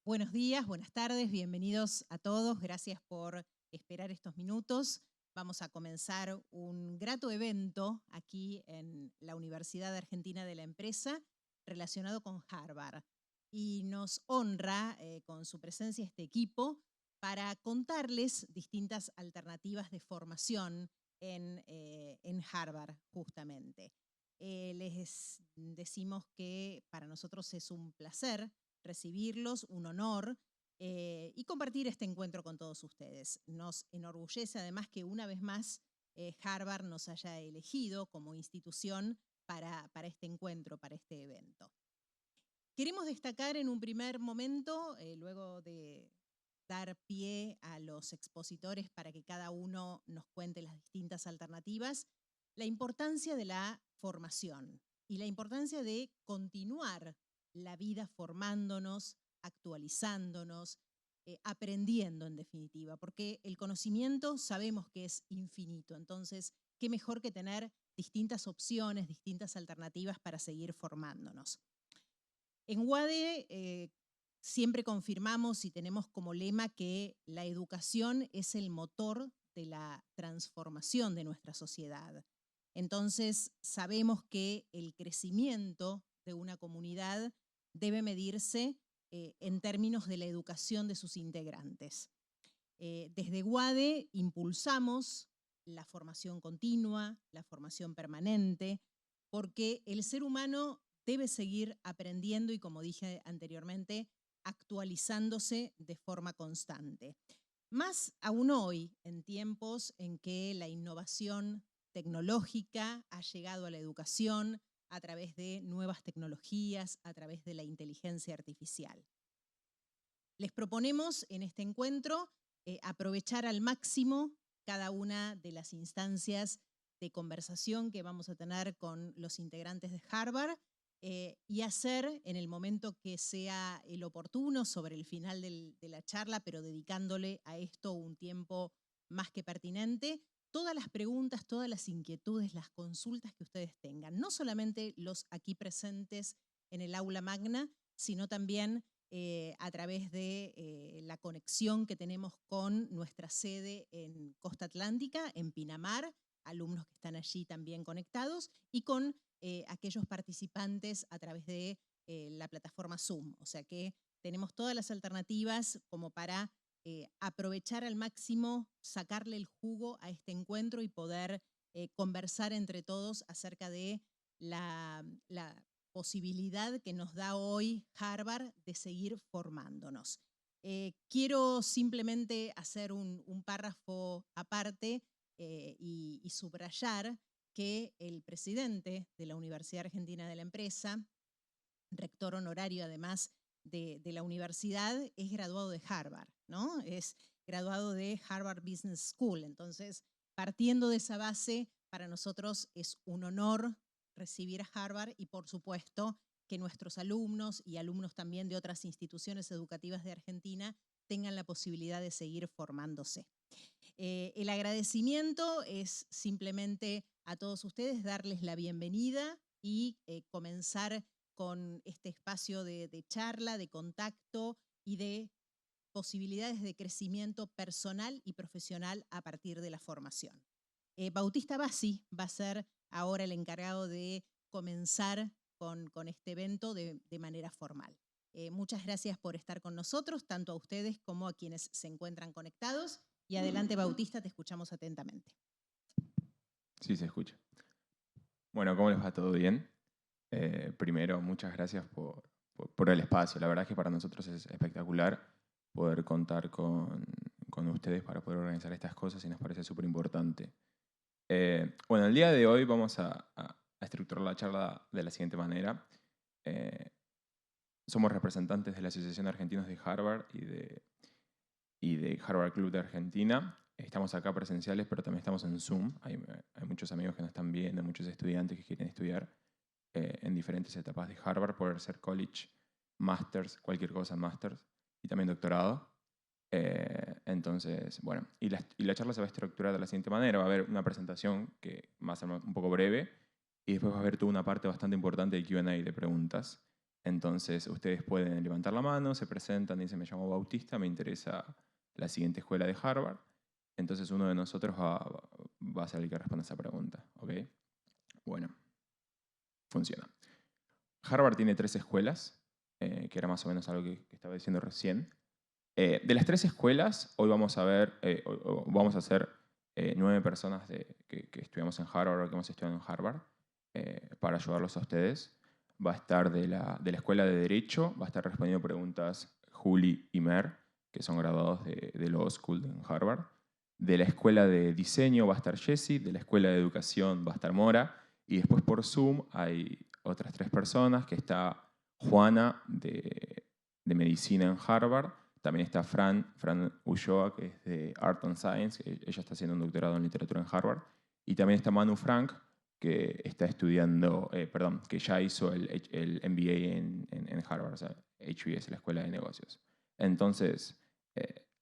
Buenos días, buenas tardes, bienvenidos a todos. Gracias por esperar estos minutos. Vamos a comenzar un grato evento aquí en la Universidad Argentina de la Empresa relacionado con Harvard. Y nos honra con su presencia este equipo para contarles distintas alternativas de formación en Harvard, justamente. Les decimos que para nosotros es un placer recibirlos, un honor, y compartir este encuentro con todos ustedes. Nos enorgullece además que una vez más Harvard nos haya elegido como institución para este encuentro, para este evento. Queremos destacar en un primer momento, luego de dar pie a los expositores para que cada uno nos cuente las distintas alternativas, la importancia de la formación y la importancia de continuar la vida formándonos, actualizándonos, aprendiendo en definitiva, porque el conocimiento sabemos que es infinito, entonces qué mejor que tener distintas opciones, distintas alternativas para seguir formándonos. En UADE siempre confirmamos y tenemos como lema que la educación es el motor de la transformación de nuestra sociedad. Entonces, sabemos que el crecimiento de una comunidad debe medirse en términos de la educación de sus integrantes. Desde UADE impulsamos la formación continua, la formación permanente, porque el ser humano debe seguir aprendiendo y, como dije anteriormente, actualizándose de forma constante. Más aún hoy, en tiempos en que la innovación tecnológica ha llegado a la educación a través de nuevas tecnologías, a través de la inteligencia artificial. Les proponemos en este encuentro aprovechar al máximo cada una de las instancias de conversación que vamos a tener con los integrantes de Harvard y hacer en el momento que sea el oportuno, sobre el final de la charla, pero dedicándole a esto un tiempo más que pertinente, todas las preguntas, todas las inquietudes, las consultas que ustedes tengan. No solamente los aquí presentes en el aula magna, sino también a través de la conexión que tenemos con nuestra sede en Costa Atlántica, en Pinamar, alumnos que están allí también conectados, y con aquellos participantes a través de la plataforma Zoom. O sea que tenemos todas las alternativas como para aprovechar al máximo, sacarle el jugo a este encuentro y poder conversar entre todos acerca de la posibilidad que nos da hoy Harvard de seguir formándonos. Quiero simplemente hacer un párrafo aparte y subrayar que el presidente de la Universidad Argentina de la Empresa, rector honorario además de la universidad, es graduado de Harvard, ¿no? Es graduado de Harvard Business School. Entonces, partiendo de esa base, para nosotros es un honor recibir a Harvard y, por supuesto, que nuestros alumnos y alumnos también de otras instituciones educativas de Argentina tengan la posibilidad de seguir formándose. El agradecimiento es simplemente a todos ustedes darles la bienvenida y comenzar con este espacio de charla, de contacto y de posibilidades de crecimiento personal y profesional a partir de la formación. Bautista Bassi va a ser ahora el encargado de comenzar con este evento de manera formal. Muchas gracias por estar con nosotros, tanto a ustedes como a quienes se encuentran conectados. Y adelante, Bautista, te escuchamos atentamente. Sí, se escucha. Bueno, ¿cómo les va? ¿Todo bien? Primero, muchas gracias por el espacio. La verdad es que para nosotros es espectacular poder contar con ustedes para poder organizar estas cosas y nos parece súper importante. Bueno, el día de hoy vamos a estructurar la charla de la siguiente manera. Somos representantes de la Asociación de Argentinos de Harvard y de Harvard Club de Argentina. Estamos acá presenciales, pero también estamos en Zoom. Hay muchos amigos que nos están viendo, muchos estudiantes que quieren estudiar en diferentes etapas de Harvard, poder ser college, masters, cualquier cosa, masters, y también doctorado. Entonces, bueno, y la charla se va a estructurar de la siguiente manera. Va a haber una presentación que va a ser un poco breve y después va a haber toda una parte bastante importante de Q&A, de preguntas. Entonces, ustedes pueden levantar la mano, se presentan, dicen, me llamo Bautista, me interesa la siguiente escuela de Harvard. Entonces, uno de nosotros va a ser el que responda esa pregunta, ¿ok? Bueno, funciona. Harvard tiene 3 escuelas, que era más o menos algo que estaba diciendo recién. De las 3 escuelas, hoy vamos a ver, vamos a hacer 9 personas que estudiamos en Harvard o que hemos estudiado en Harvard, para ayudarlos a ustedes. Va a estar de la Escuela de Derecho, va a estar respondiendo preguntas Juli y Mer, que son graduados de Law School en Harvard. De la Escuela de Diseño va a estar Jessie, de la Escuela de Educación va a estar Mora, y después por Zoom hay otras 3 personas, que está Juana de Medicina en Harvard, también está Fran Ulloa, que es de Art and Science, que ella está haciendo un doctorado en literatura en Harvard, y también está Manu Frank, que está estudiando, que ya hizo el MBA en Harvard, o sea, HBS, la Escuela de Negocios. Entonces,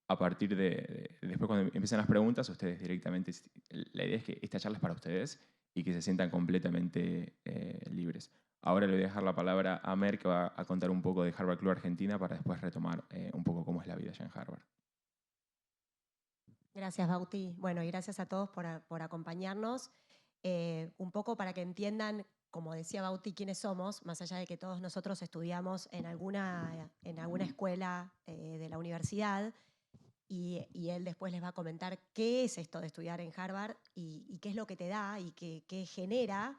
a partir después cuando empiezan las preguntas, ustedes directamente, la idea es que esta charla es para ustedes y que se sientan completamente libres. Ahora le voy a dejar la palabra a Mer, que va a contar un poco de Harvard Club Argentina para después retomar un poco cómo es la vida allá en Harvard. Gracias, Bauti. Bueno, y gracias a todos por acompañarnos. Un poco para que entiendan, como decía Bauti, quiénes somos, más allá de que todos nosotros estudiamos en alguna escuela de la universidad, y él después les va a comentar qué es esto de estudiar en Harvard y qué es lo que te da y qué genera.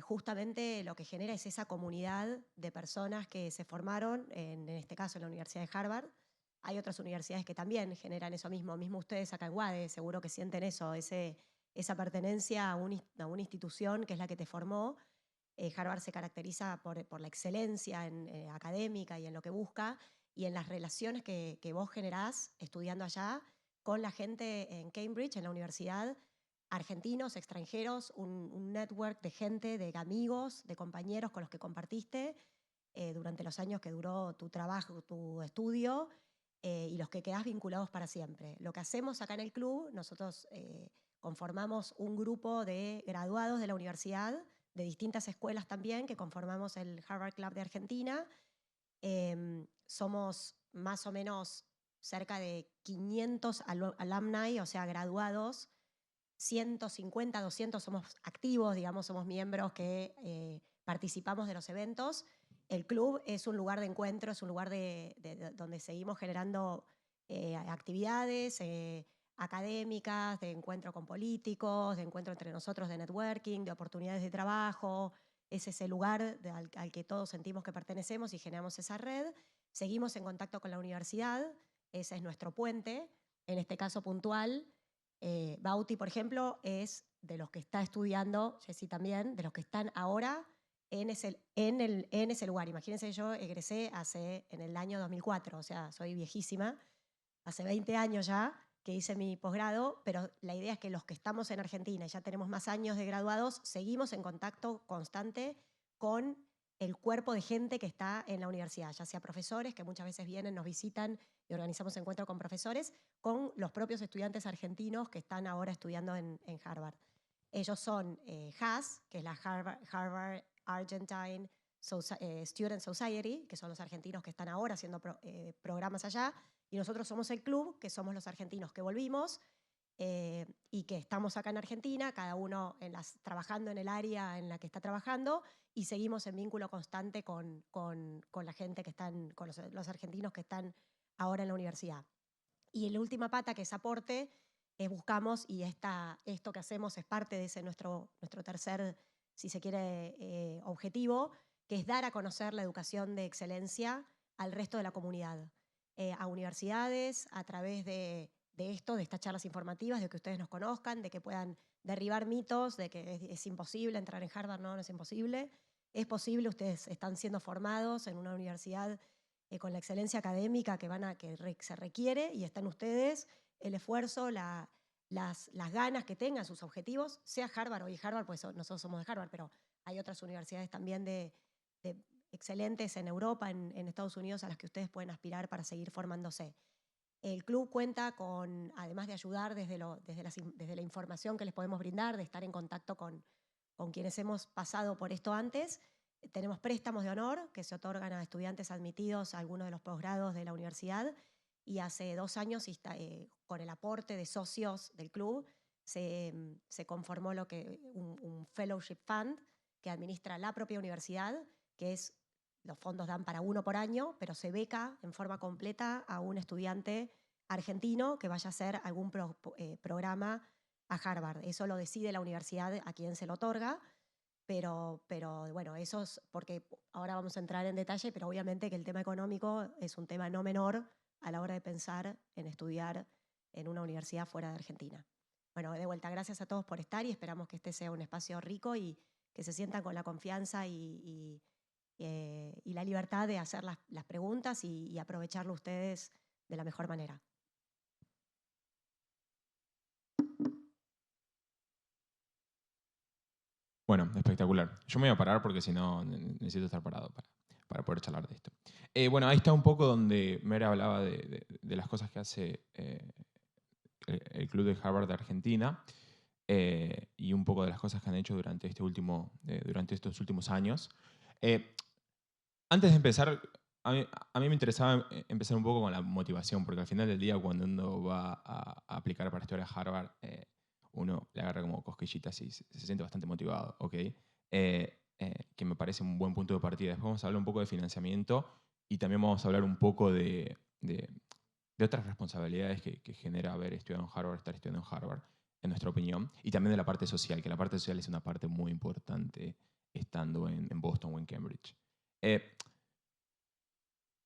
Justamente lo que genera es esa comunidad de personas que se formaron, en este caso en la Universidad de Harvard. Hay otras universidades que también generan eso mismo ustedes acá en UADE seguro que sienten eso, esa pertenencia a una institución que es la que te formó. Harvard se caracteriza por la excelencia académica y en lo que busca y en las relaciones que vos generás estudiando allá con la gente en Cambridge, en la universidad, argentinos, extranjeros, un network de gente, de amigos, de compañeros con los que compartiste durante los años que duró tu trabajo, tu estudio, y los que quedás vinculados para siempre. Lo que hacemos acá en el club, nosotros conformamos un grupo de graduados de la universidad, de distintas escuelas también, que conformamos el Harvard Club de Argentina. Somos más o menos cerca de 500 alumni, o sea, graduados, 150, 200 somos activos, digamos, somos miembros que participamos de los eventos. El club es un lugar de encuentro, es un lugar donde seguimos generando actividades académicas, de encuentro con políticos, de encuentro entre nosotros, de networking, de oportunidades de trabajo. Es ese lugar al que todos sentimos que pertenecemos y generamos esa red. Seguimos en contacto con la universidad, ese es nuestro puente, en este caso puntual. Bauti, por ejemplo, es de los que está estudiando, Jessie también, de los que están ahora en ese lugar. Imagínense, yo egresé en el año 2004, o sea, soy viejísima, hace 20 años ya que hice mi posgrado, pero la idea es que los que estamos en Argentina y ya tenemos más años de graduados, seguimos en contacto constante con el cuerpo de gente que está en la universidad, ya sea profesores, que muchas veces vienen, nos visitan y organizamos encuentros con profesores, con los propios estudiantes argentinos que están ahora estudiando en Harvard. Ellos son HAS, que es la Harvard Argentine Student Society, que son los argentinos que están ahora haciendo programas allá, y nosotros somos el club, que somos los argentinos que volvimos y que estamos acá en Argentina, cada uno trabajando en el área en la que está trabajando, y seguimos en vínculo constante con la gente que están, con los argentinos que están ahora en la universidad. Y la última pata, que es aporte, buscamos, y esto que hacemos es parte de ese nuestro tercer, si se quiere, objetivo, que es dar a conocer la educación de excelencia al resto de la comunidad, a universidades, a través de estas charlas informativas, de que ustedes nos conozcan, de que puedan derribar mitos, de que es imposible entrar en Harvard. No es imposible. Es posible, ustedes están siendo formados en una universidad con la excelencia académica que se requiere, y están ustedes, el esfuerzo, las ganas que tengan, sus objetivos, sea Harvard. Hoy Harvard, pues nosotros somos de Harvard, pero hay otras universidades también de excelentes en Europa, en Estados Unidos, a las que ustedes pueden aspirar para seguir formándose. El club cuenta con, además de ayudar desde la información que les podemos brindar, de estar en contacto con quienes hemos pasado por esto antes, tenemos préstamos de honor que se otorgan a estudiantes admitidos a algunos de los posgrados de la universidad, y hace 2 años, con el aporte de socios del club, se conformó un Fellowship Fund que administra la propia universidad, que los fondos dan para 1 por año, pero se beca en forma completa a un estudiante argentino que vaya a hacer algún programa a Harvard. Eso lo decide la universidad a quien se lo otorga, pero bueno, eso es porque ahora vamos a entrar en detalle, pero obviamente que el tema económico es un tema no menor a la hora de pensar en estudiar en una universidad fuera de Argentina. Bueno, de vuelta, gracias a todos por estar y esperamos que este sea un espacio rico y que se sientan con la confianza y la libertad de hacer las preguntas y aprovecharlo ustedes de la mejor manera. Bueno, espectacular. Yo me voy a parar porque si no necesito estar parado para poder charlar de esto. Bueno, ahí está un poco donde Mera hablaba de las cosas que hace el Club de Harvard de Argentina y un poco de las cosas que han hecho durante estos últimos años. Antes de empezar, a mí me interesaba empezar un poco con la motivación, porque al final del día cuando uno va a aplicar para estudiar a Harvard, uno le agarra como cosquillitas y se siente bastante motivado, ¿ok? Que me parece un buen punto de partida. Después vamos a hablar un poco de financiamiento y también vamos a hablar un poco de otras responsabilidades que genera haber estudiado en Harvard, estar estudiando en Harvard, en nuestra opinión, y también de la parte social, que la parte social es una parte muy importante estando en Boston o en Cambridge.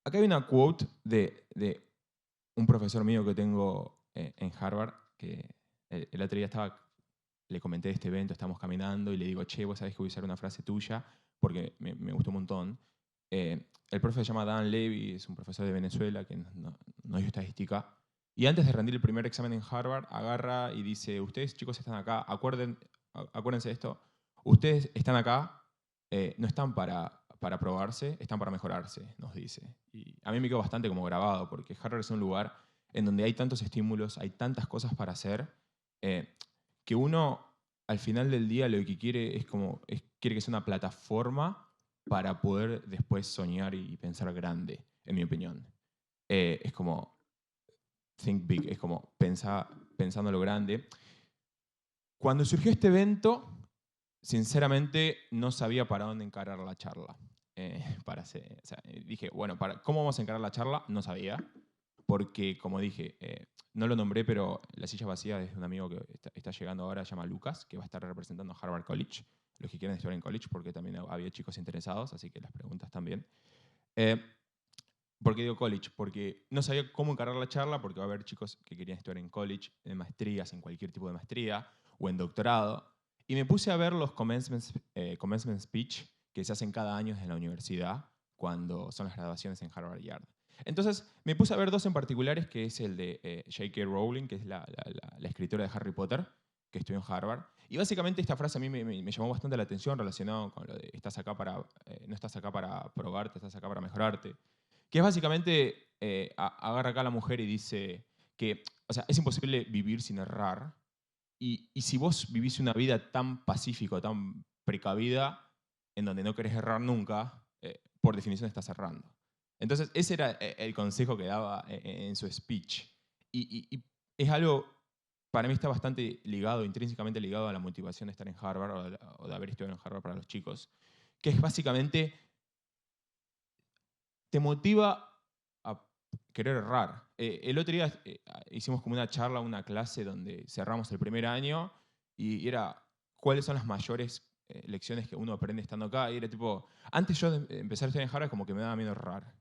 Acá hay una quote de un profesor mío que tengo en Harvard, que el otro día le comenté de este evento, estamos caminando y le digo, che, vos sabés que voy a usar una frase tuya porque me gustó un montón. El profe se llama Dan Levy, es un profesor de Venezuela que no dio estadística. Y antes de rendir el primer examen en Harvard, agarra y dice, ustedes chicos están acá, acuérdense de esto, ustedes están acá, no están para probarse, están para mejorarse, nos dice. Y a mí me quedó bastante como grabado, porque Harvard es un lugar en donde hay tantos estímulos, hay tantas cosas para hacer, que uno al final del día lo que quiere quiere que sea una plataforma para poder después soñar y pensar grande, en mi opinión. Es como think big, es como pensando lo grande. Cuando surgió este evento, sinceramente no sabía para dónde encarar la charla. Dije, bueno, ¿cómo vamos a encarar la charla? No sabía, porque como dije, no lo nombré, pero la silla vacía es de un amigo que está llegando ahora, se llama Lucas, que va a estar representando a Harvard College, los que quieren estudiar en college, porque también había chicos interesados, así que las preguntas también. ¿Por qué digo college? Porque no sabía cómo encarar la charla, porque va a haber chicos que querían estudiar en college, en maestrías, en cualquier tipo de maestría, o en doctorado. Y me puse a ver los commencement speech que se hacen cada año en la universidad, cuando son las graduaciones en Harvard y Yale. Entonces me puse a ver 2 en particulares, que es el de J.K. Rowling, que es la escritora de Harry Potter, que estudió en Harvard. Y básicamente esta frase a mí me llamó bastante la atención relacionado con lo de no estás acá para probarte, estás acá para mejorarte. Que es básicamente, agarra acá a la mujer y dice que, o sea, es imposible vivir sin errar. Y si vos vivís una vida tan pacífica, tan precavida, en donde no querés errar nunca, por definición estás errando. Entonces, ese era el consejo que daba en su speech. Y es algo, para mí está bastante ligado, intrínsecamente ligado a la motivación de estar en Harvard o de haber estudiado en Harvard para los chicos, que es básicamente, te motiva a querer errar. El otro día hicimos como una charla, una clase donde cerramos el primer año y era cuáles son las mayores lecciones que uno aprende estando acá. Y era tipo, antes yo de empezar a estudiar en Harvard como que me daba miedo errar.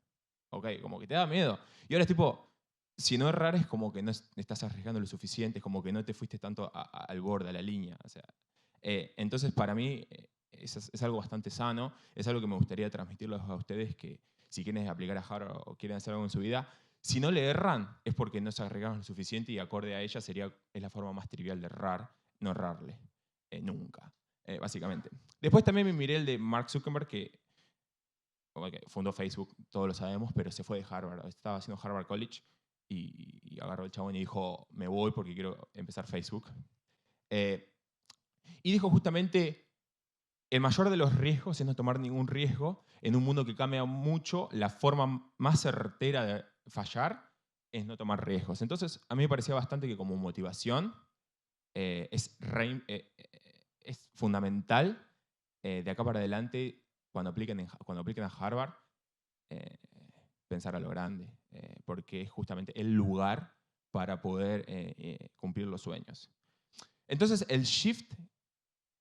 Ok, como que te da miedo. Y ahora es tipo, si no errar es como que no estás arriesgando lo suficiente, es como que no te fuiste tanto al borde, a la línea. O sea, entonces para mí es algo bastante sano, es algo que me gustaría transmitirles a ustedes, que si quieren aplicar a Harvard o quieren hacer algo en su vida, si no le erran es porque no se arriesgaron lo suficiente, y acorde a ella es la forma más trivial de errar, no errarle, nunca, básicamente. Después también me miré el de Mark Zuckerberg, que fundó Facebook, todos lo sabemos, pero se fue de Harvard, estaba haciendo Harvard College y agarró el chabón y dijo, me voy porque quiero empezar Facebook. Y dijo justamente, el mayor de los riesgos es no tomar ningún riesgo. En un mundo que cambia mucho, la forma más certera de fallar es no tomar riesgos. Entonces, a mí me parecía bastante que como motivación es fundamental de acá para adelante, cuando apliquen a Harvard, eh, pensar a lo grande, porque es justamente el lugar para poder cumplir los sueños. Entonces, el shift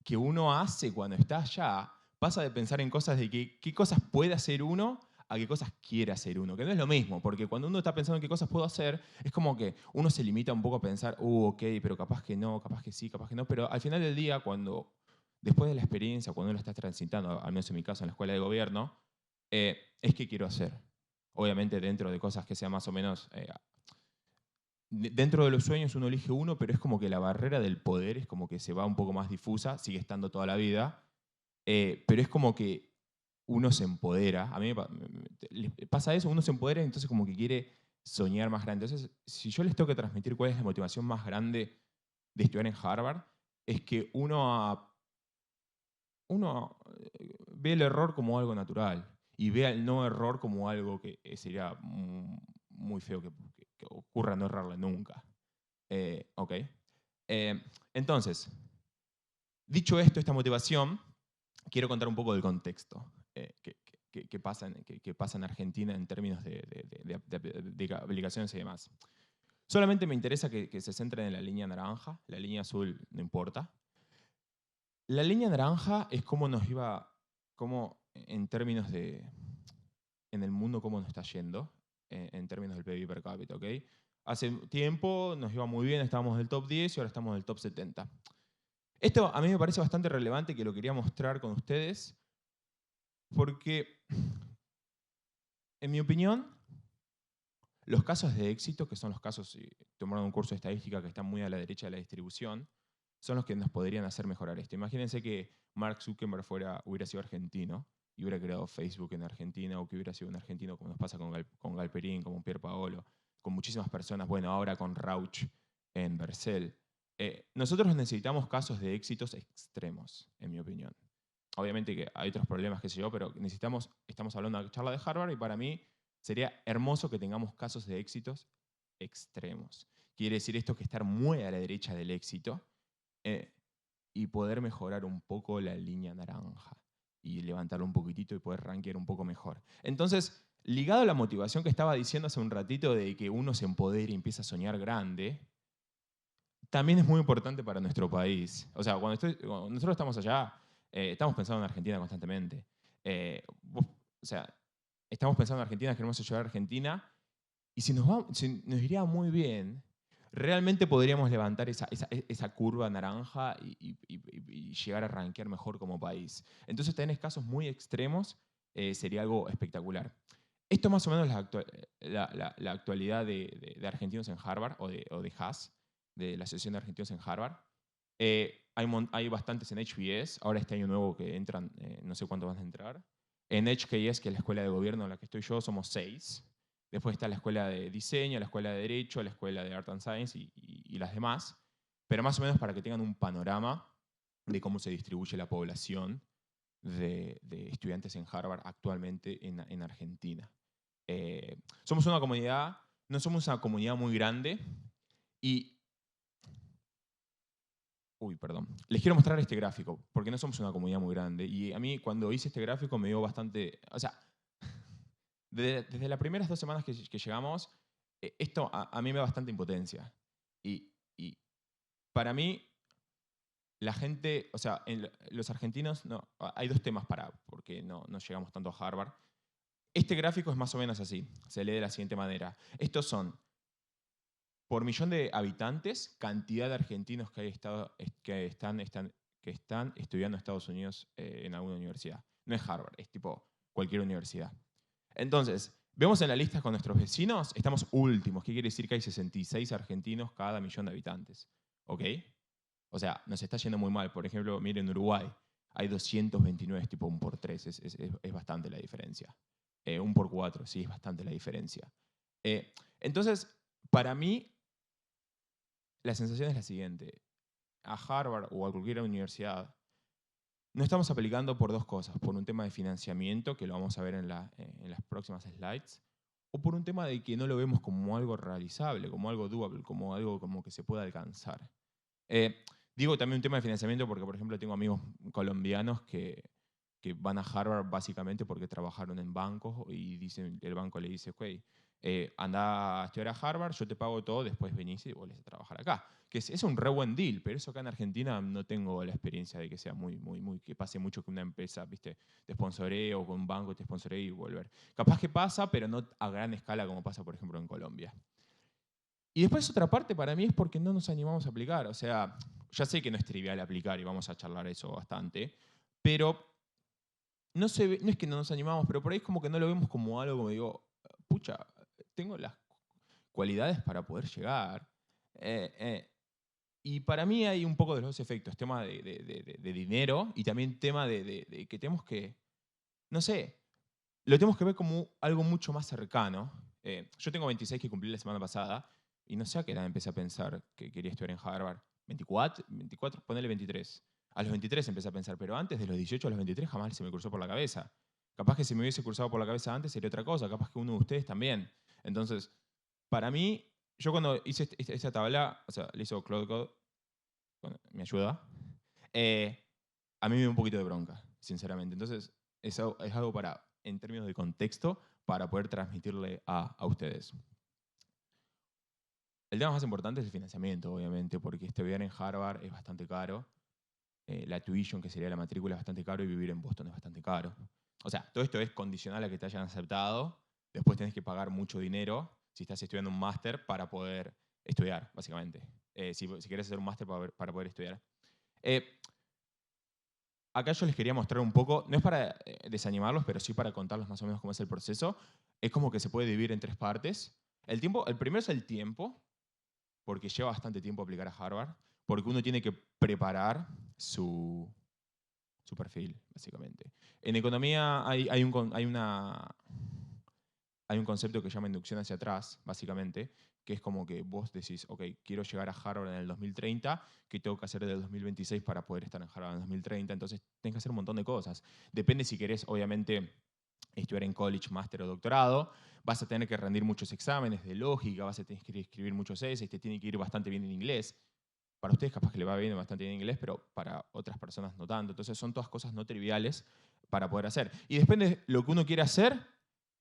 que uno hace cuando está allá pasa de pensar en cosas de qué cosas puede hacer uno a qué cosas quiere hacer uno, que no es lo mismo, porque cuando uno está pensando en qué cosas puedo hacer, es como que uno se limita un poco a pensar, ok, pero capaz que no, capaz que sí, capaz que no, pero al final del día, después de la experiencia, cuando uno lo está transitando, al menos en mi caso en la escuela de gobierno, es qué quiero hacer. Obviamente dentro de cosas que sean más o menos dentro de los sueños uno elige uno, pero es como que la barrera del poder es como que se va un poco más difusa, sigue estando toda la vida, pero es como que uno se empodera. A mí le pasa eso, uno se empodera y entonces como que quiere soñar más grande. Entonces, si yo les tengo que transmitir cuál es la motivación más grande de estudiar en Harvard, es que uno ve el error como algo natural y ve el no error como algo que sería muy feo que ocurra no errarle nunca. Ok. Entonces, dicho esto, esta motivación, quiero contar un poco del contexto que pasa en Argentina en términos de aplicaciones y demás. Solamente me interesa que se centren en la línea naranja, la línea azul no importa. La línea naranja es cómo nos iba, cómo en términos en el mundo, cómo nos está yendo, en términos del PIB per cápita, ¿ok? Hace tiempo nos iba muy bien, estábamos en el top 10 y ahora estamos en el top 70. Esto a mí me parece bastante relevante, que lo quería mostrar con ustedes, porque, en mi opinión, los casos de éxito, que son los casos, si tomaron un curso de estadística que están muy a la derecha de la distribución, son los que nos podrían hacer mejorar esto. Imagínense que Mark Zuckerberg hubiera sido argentino y hubiera creado Facebook en Argentina, o que hubiera sido un argentino, como nos pasa con Galperín, como Pier Paolo, con muchísimas personas, bueno, ahora con Rauch en Vercel. Nosotros necesitamos casos de éxitos extremos, en mi opinión. Obviamente que hay otros problemas, qué sé yo, pero estamos hablando de la charla de Harvard y para mí sería hermoso que tengamos casos de éxitos extremos. Quiere decir esto que estar muy a la derecha del éxito y poder mejorar un poco la línea naranja y levantarlo un poquitito y poder rankear un poco mejor. Entonces, ligado a la motivación que estaba diciendo hace un ratito de que uno se empodere y empieza a soñar grande, también es muy importante para nuestro país. O sea, cuando nosotros estamos allá, estamos pensando en Argentina constantemente. O sea, estamos pensando en Argentina, queremos ayudar a Argentina, y si nos iría muy bien, realmente podríamos levantar esa curva naranja y llegar a rankear mejor como país. Entonces, tenés casos muy extremos, sería algo espectacular. Esto es más o menos la actualidad de argentinos en Harvard o de HAS, de la Asociación de Argentinos en Harvard. Hay bastantes en HBS, ahora este año nuevo que entran, no sé cuántos van a entrar. En HKS, que es la escuela de gobierno en la que estoy yo, somos 6. Después está la escuela de diseño, la escuela de derecho, la escuela de art and science y las demás. Pero más o menos para que tengan un panorama de cómo se distribuye la población de estudiantes en Harvard actualmente en Argentina. Somos una comunidad, no somos una comunidad muy grande y... Uy, perdón. Les quiero mostrar este gráfico, porque no somos una comunidad muy grande. Y a mí cuando hice este gráfico me dio bastante... O sea, desde las primeras 2 semanas que llegamos, esto a mí me da bastante impotencia. Y para mí, la gente, o sea, los argentinos, no, hay 2 temas porque no llegamos tanto a Harvard. Este gráfico es más o menos así, se lee de la siguiente manera. Estos son, por millón de habitantes, cantidad de argentinos que están estudiando en Estados Unidos en alguna universidad. No es Harvard, es tipo cualquier universidad. Entonces, vemos en la lista con nuestros vecinos, estamos últimos. ¿Qué quiere decir? Que hay 66 argentinos cada millón de habitantes. ¿Ok? O sea, nos está yendo muy mal. Por ejemplo, miren Uruguay, hay 229, tipo 1 por 3, es bastante la diferencia. 1 por 4, sí, es bastante la diferencia. Entonces, para mí, la sensación es la siguiente. A Harvard o a cualquier universidad no estamos aplicando por dos cosas. Por un tema de financiamiento, que lo vamos a ver en las próximas slides, o por un tema de que no lo vemos como algo realizable, como algo doable, como algo como que se pueda alcanzar. Digo también un tema de financiamiento porque, por ejemplo, tengo amigos colombianos que van a Harvard básicamente porque trabajaron en bancos y el banco le dice, ok, anda a estudiar a Harvard, yo te pago todo, después venís y volvés a trabajar acá. Que es un re buen deal, pero eso acá en Argentina no tengo la experiencia de que sea que pase mucho que una empresa, viste, te sponsoree o con un banco te sponsoree y volver. Capaz que pasa, pero no a gran escala como pasa, por ejemplo, en Colombia. Y después otra parte para mí es porque no nos animamos a aplicar. O sea, ya sé que no es trivial aplicar y vamos a charlar eso bastante, pero no es que no nos animamos, pero por ahí es como que no lo vemos como algo como digo, pucha, tengo las cualidades para poder llegar. Y para mí hay un poco de los dos efectos, tema de dinero y también tema de que tenemos que, no sé, lo tenemos que ver como algo mucho más cercano. Yo tengo 26 que cumplí la semana pasada y no sé a qué edad empecé a pensar que quería estudiar en Harvard. 24, ponele 23. A los 23 empecé a pensar, pero antes de los 18 a los 23 jamás se me cruzó por la cabeza. Capaz que si me hubiese cruzado por la cabeza antes sería otra cosa, capaz que uno de ustedes también. Entonces, para mí, yo cuando hice esta tabla, o sea, le hizo Claude Code, me ayuda, a mí me dio un poquito de bronca, sinceramente. Entonces, es algo para, en términos de contexto, para poder transmitirle a ustedes. El tema más importante es el financiamiento, obviamente, porque estudiar en Harvard es bastante caro. La tuition, que sería la matrícula, es bastante caro y vivir en Boston es bastante caro. O sea, todo esto es condicional a que te hayan aceptado. Después tenés que pagar mucho dinero si estás estudiando un máster para poder estudiar, básicamente. Si querés hacer un máster para poder estudiar. Acá yo les quería mostrar un poco, no es para desanimarlos, pero sí para contarles más o menos cómo es el proceso. Es como que se puede dividir en tres partes. El primero es el tiempo, porque lleva bastante tiempo aplicar a Harvard, porque uno tiene que preparar su perfil, básicamente. En economía hay un concepto que se llama inducción hacia atrás, básicamente, que es como que vos decís, ok, quiero llegar a Harvard en el 2030, ¿qué tengo que hacer del 2026 para poder estar en Harvard en el 2030? Entonces, tenés que hacer un montón de cosas. Depende si querés, obviamente, estudiar en college, máster o doctorado, vas a tener que rendir muchos exámenes de lógica, vas a tener que escribir muchos essays, te tiene que ir bastante bien en inglés. Para ustedes capaz que le va bien bastante bien en inglés, pero para otras personas no tanto. Entonces son todas cosas no triviales para poder hacer. Y depende de lo que uno quiera hacer,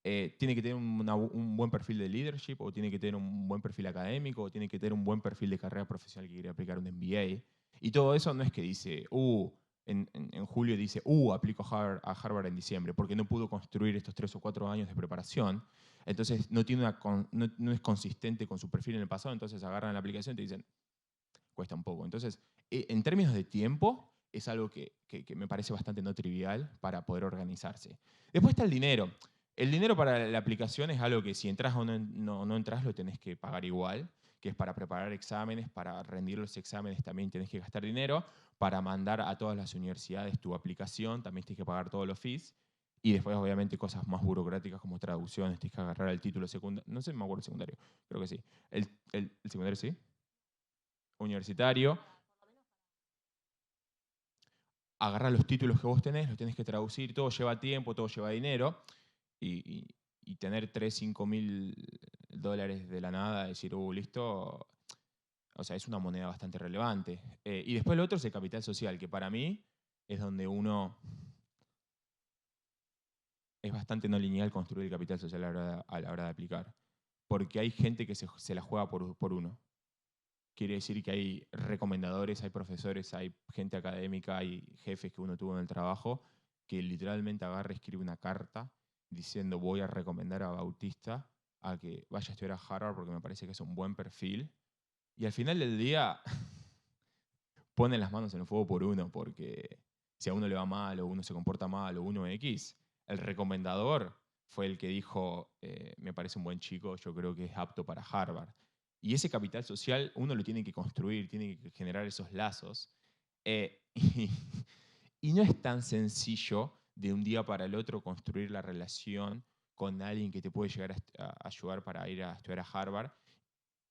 tiene que tener un buen perfil de leadership, o tiene que tener un buen perfil académico, o tiene que tener un buen perfil de carrera profesional que quiere aplicar un MBA. Y todo eso no es que dice, en julio dice, aplico a Harvard en diciembre, porque no pudo construir estos 3 o 4 años de preparación. Entonces no es consistente con su perfil en el pasado, entonces agarran la aplicación y te dicen, cuesta un poco. Entonces, en términos de tiempo, es algo que me parece bastante no trivial para poder organizarse. Después está el dinero. El dinero para la aplicación es algo que si entras o no entras lo tenés que pagar igual, que es para preparar exámenes, para rendir los exámenes también tenés que gastar dinero, para mandar a todas las universidades tu aplicación también tienes que pagar todos los fees. Y después, obviamente, cosas más burocráticas como traducciones, tienes que agarrar el título secundario. No sé, me acuerdo el secundario, creo que sí. ¿El secundario sí? Universitario. Agarrar los títulos que vos tenés, los tenés que traducir, todo lleva tiempo, todo lleva dinero. Y tener 3, 5 mil dólares de la nada, decir, listo, o sea, es una moneda bastante relevante. Y después lo otro es el capital social, que para mí es donde uno es bastante no lineal construir el capital social a la hora de aplicar. Porque hay gente que se la juega por uno. Quiere decir que hay recomendadores, hay profesores, hay gente académica, hay jefes que uno tuvo en el trabajo que literalmente agarra y escribe una carta diciendo voy a recomendar a Bautista a que vaya a estudiar a Harvard porque me parece que es un buen perfil. Y al final del día ponen las manos en el fuego por uno, porque si a uno le va mal o uno se comporta mal o uno X, el recomendador fue el que dijo, me parece un buen chico, yo creo que es apto para Harvard. Y ese capital social uno lo tiene que construir, tiene que generar esos lazos. Y, y no es tan sencillo de un día para el otro construir la relación con alguien que te puede llegar a ayudar para ir a estudiar a Harvard.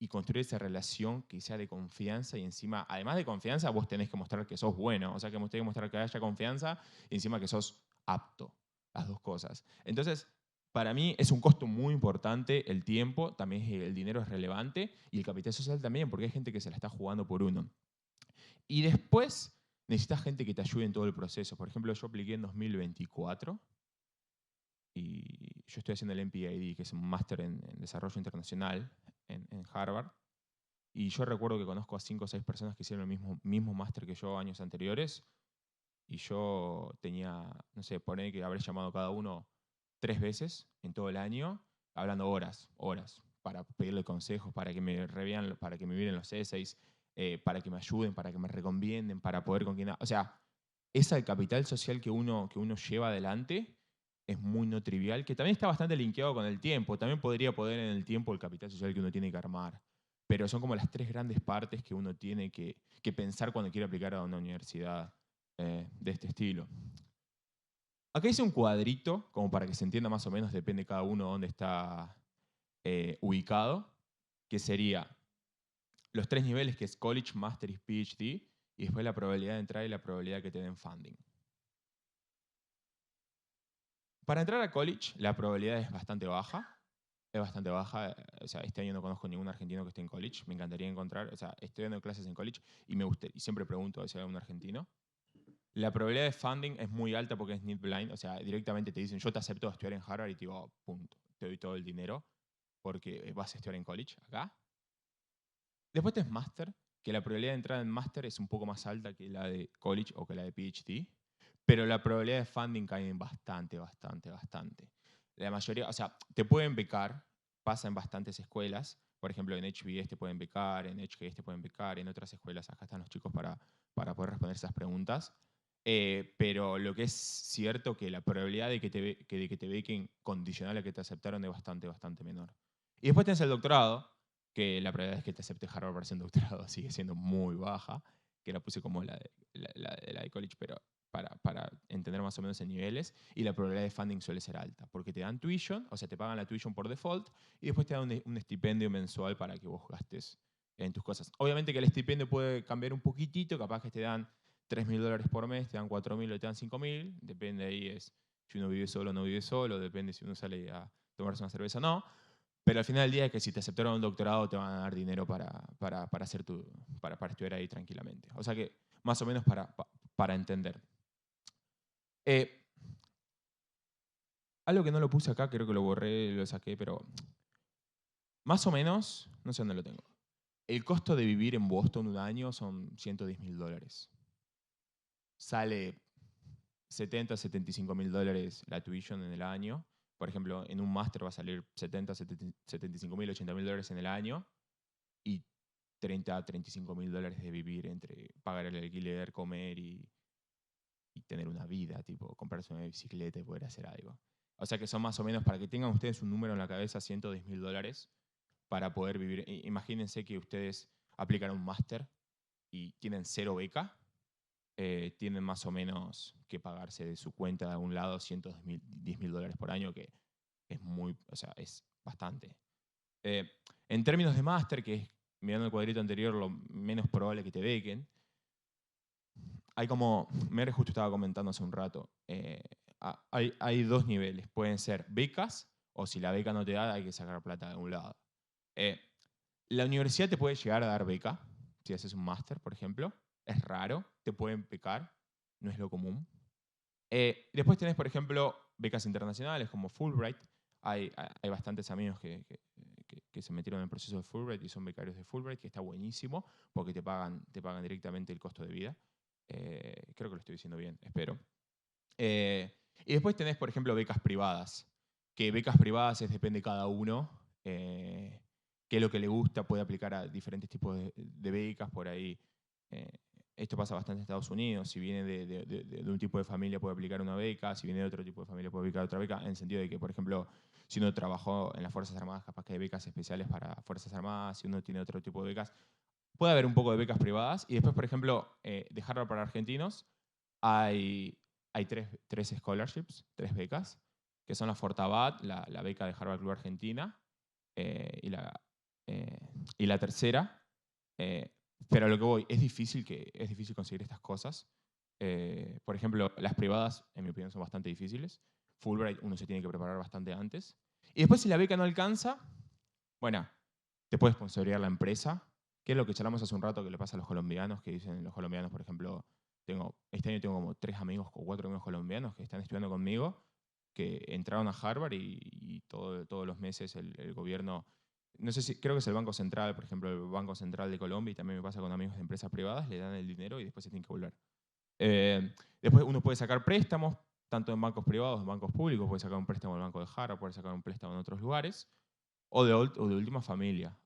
y construir esa relación que sea de confianza y encima, además de confianza, vos tenés que mostrar que sos bueno, o sea que tenés que mostrar que haya confianza y encima que sos apto, las dos cosas. Entonces, para mí es un costo muy importante el tiempo, también el dinero es relevante y el capital social también, porque hay gente que se la está jugando por uno. Y después necesitas gente que te ayude en todo el proceso. Por ejemplo, yo apliqué en 2024 y yo estoy haciendo el MPID, que es un máster en desarrollo internacional en Harvard. Y yo recuerdo que conozco a 5 o 6 personas que hicieron el mismo máster que yo años anteriores. Y yo tenía, no sé, poner que habré llamado cada uno 3 veces en todo el año, hablando horas, para pedirle consejos, para que me revean, para que me miren los essays, para que me ayuden, para que me recomienden, para poder con quien... O sea, ese capital social que uno lleva adelante es muy no trivial, que también está bastante linkeado con el tiempo. También podría poner en el tiempo el capital social que uno tiene que armar. Pero son como las 3 grandes partes que uno tiene que pensar cuando quiere aplicar a una universidad de este estilo. Acá hice un cuadrito, como para que se entienda más o menos, depende cada uno dónde está ubicado, que sería los 3 niveles, que es College, Master y PhD, y después la probabilidad de entrar y la probabilidad de que te den funding. Para entrar a college, la probabilidad es bastante baja. Es bastante baja. O sea, este año no conozco ningún argentino que esté en college. Me encantaría encontrar. O sea, estoy dando clases en college y y siempre pregunto si hay algún argentino. La probabilidad de funding es muy alta porque es need blind. O sea, directamente te dicen, yo te acepto a estudiar en Harvard y te digo, punto. Te doy todo el dinero porque vas a estudiar en college acá. Después tenés master, que la probabilidad de entrar en master es un poco más alta que la de college o que la de PhD. Pero la probabilidad de funding cae en bastante. La mayoría, o sea, te pueden becar, pasa en bastantes escuelas. Por ejemplo, en HBS te pueden becar, en HGS te pueden becar, en otras escuelas, acá están los chicos para poder responder esas preguntas. Pero lo que es cierto que la probabilidad de que te bequen condicional a que te aceptaron es bastante menor. Y después tenés el doctorado, que la probabilidad es que te acepte Harvard para hacer un doctorado sigue siendo muy baja, que la puse como la de college, pero para entender más o menos en niveles, y la probabilidad de funding suele ser alta, porque te dan tuition, o sea, te pagan la tuition por default, y después te dan un estipendio mensual para que vos gastes en tus cosas. Obviamente que el estipendio puede cambiar un poquitito, capaz que te dan $3.000 por mes, te dan 4.000 o te dan 5.000, depende ahí es si uno vive solo o no vive solo, depende si uno sale a tomarse una cerveza o no, pero al final del día es que si te aceptaron un doctorado te van a dar dinero para estudiar ahí tranquilamente. O sea que más o menos para entender. Algo que no lo puse acá, creo que lo borré, lo saqué, pero más o menos, no sé dónde lo tengo. El costo de vivir en Boston un año son $110.000. Sale $70.000 a $75.000 la tuition en el año. Por ejemplo, en un máster va a salir $70.000, $75.000, $80.000 en el año y $30.000 a $35.000 de vivir entre pagar el alquiler, comer y tener una vida, tipo comprarse una bicicleta y poder hacer algo. O sea que son más o menos, para que tengan ustedes un número en la cabeza, $110.000 para poder vivir. Imagínense que ustedes aplican un máster y tienen 0 beca, tienen más o menos que pagarse de su cuenta de algún lado $110.000 por año, que es es bastante. En términos de máster, que es, mirando el cuadrito anterior, lo menos probable que te bequen, hay como, Mer justo estaba comentando hace un rato, hay 2 niveles. Pueden ser becas, o si la beca no te da, hay que sacar plata de algún lado. La universidad te puede llegar a dar beca, si haces un máster, por ejemplo. Es raro, te pueden becar, no es lo común. Después tenés, por ejemplo, becas internacionales como Fulbright. Hay bastantes amigos que se metieron en el proceso de Fulbright y son becarios de Fulbright, que está buenísimo, porque te pagan directamente el costo de vida. Creo que lo estoy diciendo bien, espero. Y después tenés, por ejemplo, becas privadas, que becas privadas depende de cada uno, qué es lo que le gusta, puede aplicar a diferentes tipos de becas por ahí. Esto pasa bastante en Estados Unidos, si viene de un tipo de familia puede aplicar una beca, si viene de otro tipo de familia puede aplicar otra beca, en el sentido de que, por ejemplo, si uno trabajó en las Fuerzas Armadas, capaz que hay becas especiales para Fuerzas Armadas, si uno tiene otro tipo de becas, puede haber un poco de becas privadas. Y después, por ejemplo, de Harvard para argentinos, hay 3 scholarships, 3 becas, que son la Fortabat, la beca de Harvard Club Argentina, y Y la tercera, pero a lo que voy, es difícil conseguir estas cosas. Por ejemplo, las privadas, en mi opinión, son bastante difíciles. Fulbright uno se tiene que preparar bastante antes. Y después, si la beca no alcanza, bueno, te puede sponsorear la empresa, que es lo que charlamos hace un rato que le pasa a los colombianos, que dicen los colombianos, por ejemplo, este año tengo como 3 amigos o 4 amigos colombianos que están estudiando conmigo, que entraron a Harvard y todos los meses el gobierno, no sé si, creo que es el Banco Central, por ejemplo, el Banco Central de Colombia, y también me pasa con amigos de empresas privadas, le dan el dinero y después se tienen que volver. Después uno puede sacar préstamos, tanto en bancos privados, en bancos públicos, puede sacar un préstamo en el Banco de Harvard, puede sacar un préstamo en otros lugares, o de última familia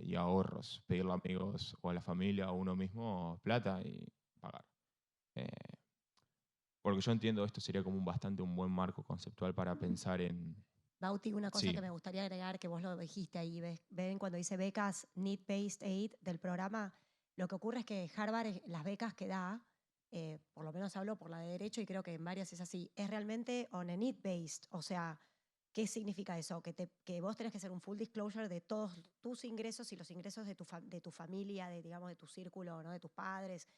y ahorros, pedirle a amigos o a la familia o a uno mismo plata y pagar. Porque yo entiendo esto sería como un buen marco conceptual para pensar en... Bauti, una cosa Sí. que me gustaría agregar, que vos lo dijiste ahí, ven cuando dice becas Need-Based Aid del programa, lo que ocurre es que Harvard, las becas que da, por lo menos hablo por la de Derecho y creo que en varias es así, es realmente on a need-based, o sea, ¿qué significa eso? Que vos tenés que hacer un full disclosure de todos tus ingresos y los ingresos de tu familia, digamos, de tu círculo, ¿no? De tus padres.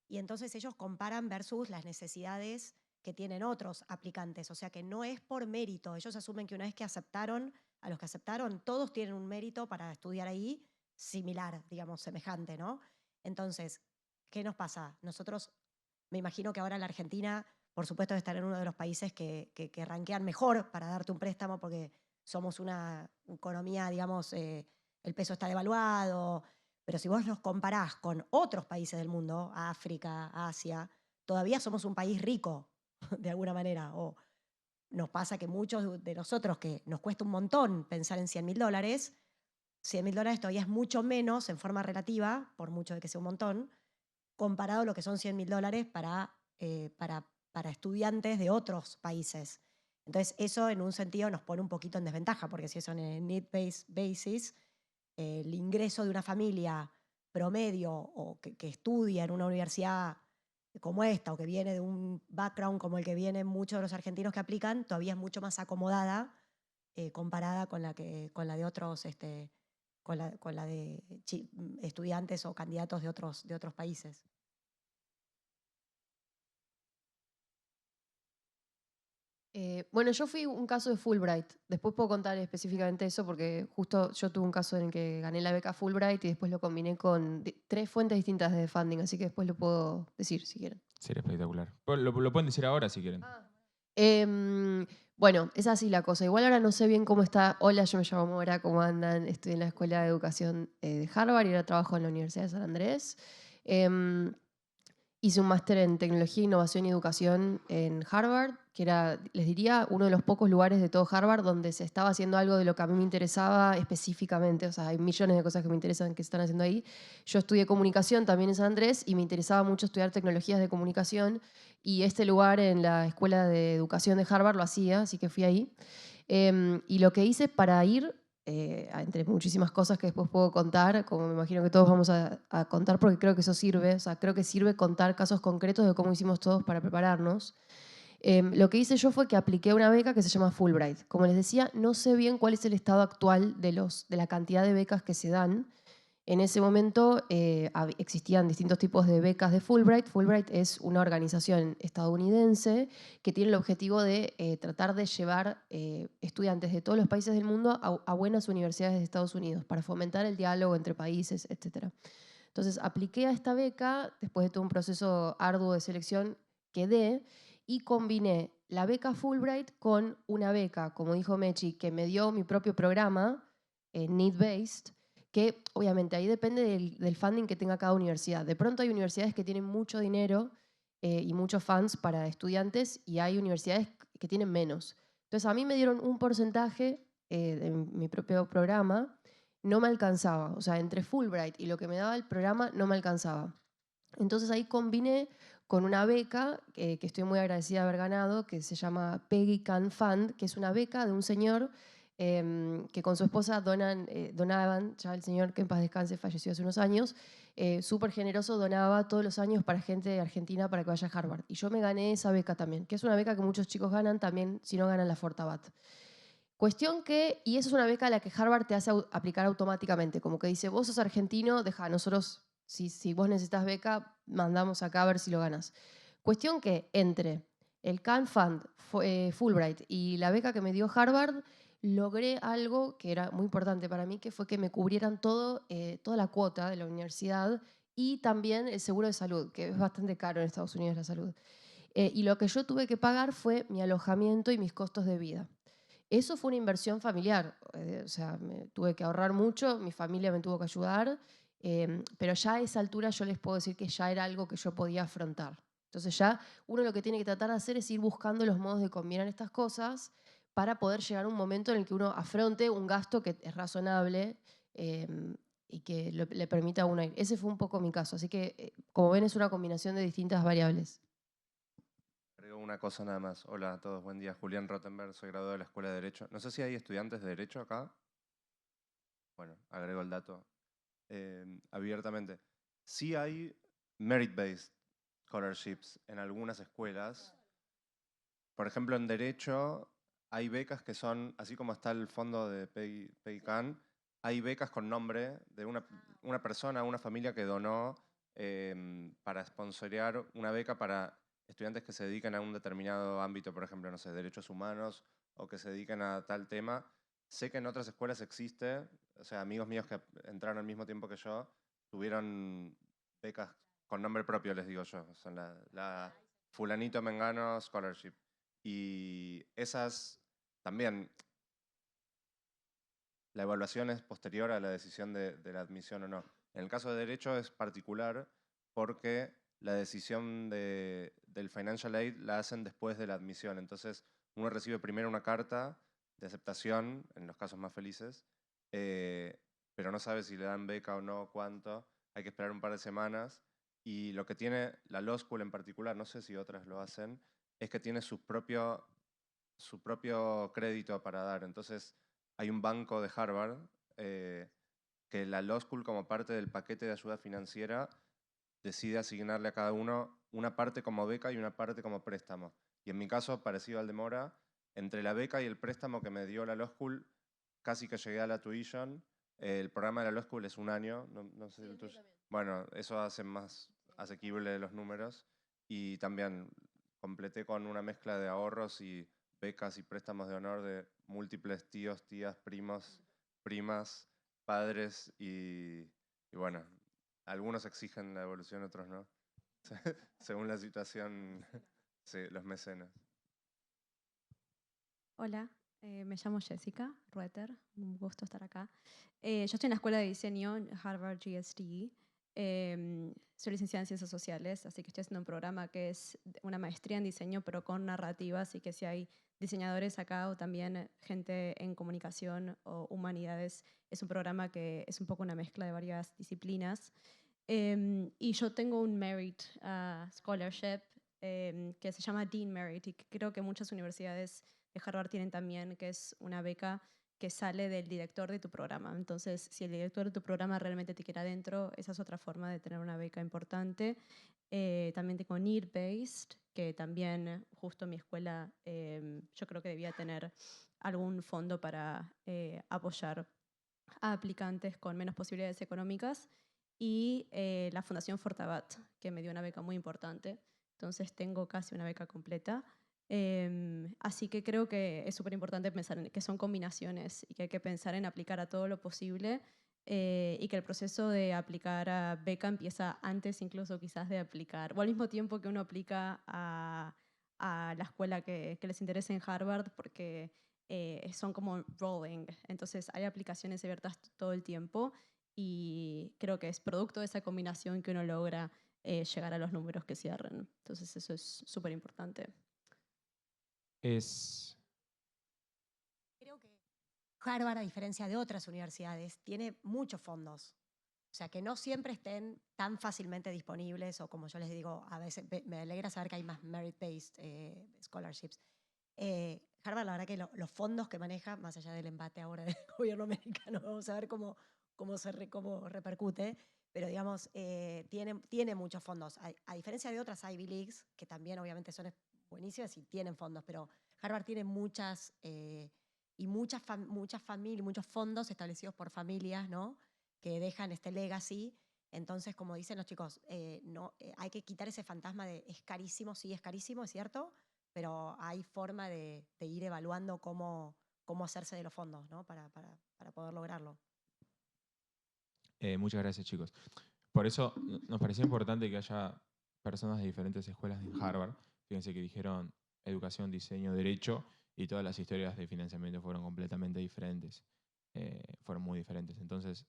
Y entonces ellos comparan versus las necesidades que tienen otros aplicantes. O sea que no es por mérito. Ellos asumen que una vez que aceptaron, a los que aceptaron, todos tienen un mérito para estudiar ahí similar, digamos, semejante, ¿no? Entonces, ¿qué nos pasa? Nosotros, me imagino que ahora la Argentina, por supuesto, debe estar en uno de los países que rankean mejor para darte un préstamo porque somos una economía, digamos, el peso está devaluado, pero si vos nos comparás con otros países del mundo, África, Asia, todavía somos un país rico, de alguna manera. O nos pasa que muchos de nosotros, que nos cuesta un montón pensar en $100.000, $100.000 todavía es mucho menos en forma relativa, por mucho de que sea un montón, comparado a lo que son $100.000 para estudiantes de otros países. Entonces, eso en un sentido nos pone un poquito en desventaja, porque si eso en el need-based basis, el ingreso de una familia promedio o que estudia en una universidad como esta o que viene de un background como el que vienen muchos de los argentinos que aplican, todavía es mucho más acomodada comparada con la de otros, con la de estudiantes o candidatos de otros países. Bueno, yo fui un caso de Fulbright. Después puedo contar específicamente eso porque justo yo tuve un caso en el que gané la beca Fulbright y después lo combiné con 3 fuentes distintas de funding, así que después lo puedo decir si quieren. Sería espectacular. Lo pueden decir ahora si quieren. Bueno, es así la cosa. Igual ahora no sé bien cómo está. Hola, yo me llamo Mora, ¿cómo andan? Estoy en la Escuela de Educación de Harvard y ahora trabajo en la Universidad de San Andrés. Hice un máster en Tecnología, Innovación y Educación en Harvard, que era, les diría, uno de los pocos lugares de todo Harvard donde se estaba haciendo algo de lo que a mí me interesaba específicamente. O sea, hay millones de cosas que me interesan que se están haciendo ahí. Yo estudié comunicación también en San Andrés y me interesaba mucho estudiar tecnologías de comunicación y este lugar en la Escuela de Educación de Harvard lo hacía, así que fui ahí. Y lo que hice para ir, entre muchísimas cosas que después puedo contar, como me imagino que todos vamos a contar porque creo que eso sirve, o sea, creo que sirve contar casos concretos de cómo hicimos todos para prepararnos. Lo que hice yo fue que apliqué una beca que se llama Fulbright. Como les decía, no sé bien cuál es el estado actual de la cantidad de becas que se dan. En ese momento existían distintos tipos de becas de Fulbright. Fulbright es una organización estadounidense que tiene el objetivo de tratar de llevar estudiantes de todos los países del mundo a buenas universidades de Estados Unidos para fomentar el diálogo entre países, etc. Entonces apliqué a esta beca, después de todo un proceso arduo de selección, quedé y combiné la beca Fulbright con una beca, como dijo Mechi, que me dio mi propio programa, Need-Based, que obviamente ahí depende del funding que tenga cada universidad. De pronto hay universidades que tienen mucho dinero y muchos funds para estudiantes y hay universidades que tienen menos. Entonces a mí me dieron un porcentaje de mi propio programa, no me alcanzaba. O sea, entre Fulbright y lo que me daba el programa no me alcanzaba. Entonces ahí combiné con una beca que estoy muy agradecida de haber ganado, que se llama Peggy Can Fund, que es una beca de un señor que con su esposa donaban, ya el señor que en paz descanse falleció hace unos años, súper generoso, donaba todos los años para gente de Argentina para que vaya a Harvard. Y yo me gané esa beca también, que es una beca que muchos chicos ganan también si no ganan la Fortabat. Cuestión que, y eso es una beca a la que Harvard te hace aplicar automáticamente, como que dice, vos sos argentino, deja, nosotros, si vos necesitas beca, mandamos acá a ver si lo ganas. Cuestión que entre el Khan Fund, Fulbright y la beca que me dio Harvard, logré algo que era muy importante para mí, que fue que me cubrieran toda la cuota de la universidad y también el seguro de salud, que es bastante caro en Estados Unidos la salud. Y lo que yo tuve que pagar fue mi alojamiento y mis costos de vida. Eso fue una inversión familiar, o sea, me tuve que ahorrar mucho, mi familia me tuvo que ayudar, pero ya a esa altura yo les puedo decir que ya era algo que yo podía afrontar. Entonces ya uno lo que tiene que tratar de hacer es ir buscando los modos de combinar estas cosas para poder llegar a un momento en el que uno afronte un gasto que es razonable y que le permita a uno ir. Ese fue un poco mi caso, así que como ven es una combinación de distintas variables. Agrego una cosa nada más. Hola a todos, buen día. Julián Rottenberg, soy graduado de la Escuela de Derecho. No sé si hay estudiantes de Derecho acá. Bueno, agrego el dato abiertamente. Sí hay merit-based scholarships en algunas escuelas. Por ejemplo, en Derecho hay becas que son, así como está el fondo de PayCan, hay becas con nombre de una persona, una familia que donó para sponsorear una beca para estudiantes que se dedican a un determinado ámbito, por ejemplo, no sé, derechos humanos o que se dedican a tal tema. Sé que en otras escuelas existe, o sea, amigos míos que entraron al mismo tiempo que yo, tuvieron becas con nombre propio, les digo yo, son la Fulanito Mengano Scholarship. Y esas también, la evaluación es posterior a la decisión de la admisión o no. En el caso de Derecho es particular porque la decisión del Financial Aid la hacen después de la admisión. Entonces uno recibe primero una carta de aceptación, en los casos más felices, pero no sabe si le dan beca o no, cuánto. Hay que esperar un par de semanas. Y lo que tiene la Law School en particular, no sé si otras lo hacen, es que tiene su propio crédito para dar. Entonces hay un banco de Harvard que la Law School, como parte del paquete de ayuda financiera, decide asignarle a cada uno una parte como beca y una parte como préstamo. Y en mi caso, parecido al de Mora, entre la beca y el préstamo que me dio la Law School, casi que llegué a la tuition. El programa de la Law School es un año, no sé si el tuyo. Bueno, eso hace más asequible los números. Y también completé con una mezcla de ahorros y becas y préstamos de honor de múltiples tíos, tías, primos, primas, padres y bueno, algunos exigen la evolución, otros no. Según la situación, sí, los mecenas. Hola, me llamo Jessica Rueter, un gusto estar acá. Yo estoy en la Escuela de Diseño en Harvard GSD. Soy licenciada en Ciencias Sociales, así que estoy haciendo un programa que es una maestría en diseño, pero con narrativa, así que si hay diseñadores acá o también gente en comunicación o humanidades, es un programa que es un poco una mezcla de varias disciplinas. Y yo tengo un Merit Scholarship que se llama Dean Merit y que creo que muchas universidades de Harvard tienen también, que es una beca que sale del director de tu programa. Entonces, si el director de tu programa realmente te quiere adentro, esa es otra forma de tener una beca importante. También tengo Need-Based, que también justo mi escuela yo creo que debía tener algún fondo para apoyar a aplicantes con menos posibilidades económicas. Y la Fundación Fortabat, que me dio una beca muy importante. Entonces tengo casi una beca completa. Así que creo que es súper importante pensar en que son combinaciones y que hay que pensar en aplicar a todo lo posible y que el proceso de aplicar a beca empieza antes incluso quizás de aplicar, o al mismo tiempo que uno aplica a la escuela que les interese en Harvard, porque son como rolling, entonces hay aplicaciones abiertas todo el tiempo y creo que es producto de esa combinación que uno logra llegar a los números que cierren. Entonces eso es súper importante. Creo que Harvard, a diferencia de otras universidades, tiene muchos fondos. O sea, que no siempre estén tan fácilmente disponibles o, como yo les digo, a veces me alegra saber que hay más merit-based scholarships. Harvard, la verdad que los fondos que maneja, más allá del embate ahora del gobierno americano, vamos a ver cómo repercute, pero digamos, tiene muchos fondos. A diferencia de otras Ivy Leagues, que también obviamente son buenísimas y tienen fondos, pero Harvard tiene muchas y muchas familias, muchos fondos establecidos por familias, ¿no? Que dejan este legacy. Entonces, como dicen los chicos, hay que quitar ese fantasma de es carísimo, sí es carísimo, es cierto, pero hay forma de ir evaluando cómo hacerse de los fondos, ¿no? Para poder lograrlo. Muchas gracias, chicos. Por eso nos pareció importante que haya personas de diferentes escuelas en Harvard. Fíjense que dijeron educación, diseño, derecho, y todas las historias de financiamiento fueron completamente diferentes. Fueron muy diferentes. Entonces,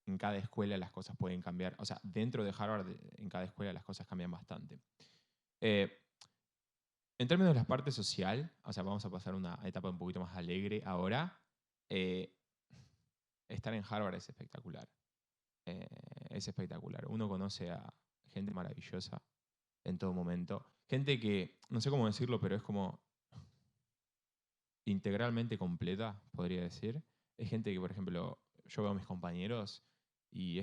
en cada escuela las cosas pueden cambiar. O sea, dentro de Harvard, en cada escuela las cosas cambian bastante. En términos de la parte social, o sea, vamos a pasar a una etapa un poquito más alegre ahora. Estar en Harvard es espectacular. Es espectacular. Uno conoce a gente maravillosa en todo momento. Gente que, no sé cómo decirlo, pero es como integralmente completa, podría decir. Es gente que, por ejemplo, yo veo a mis compañeros y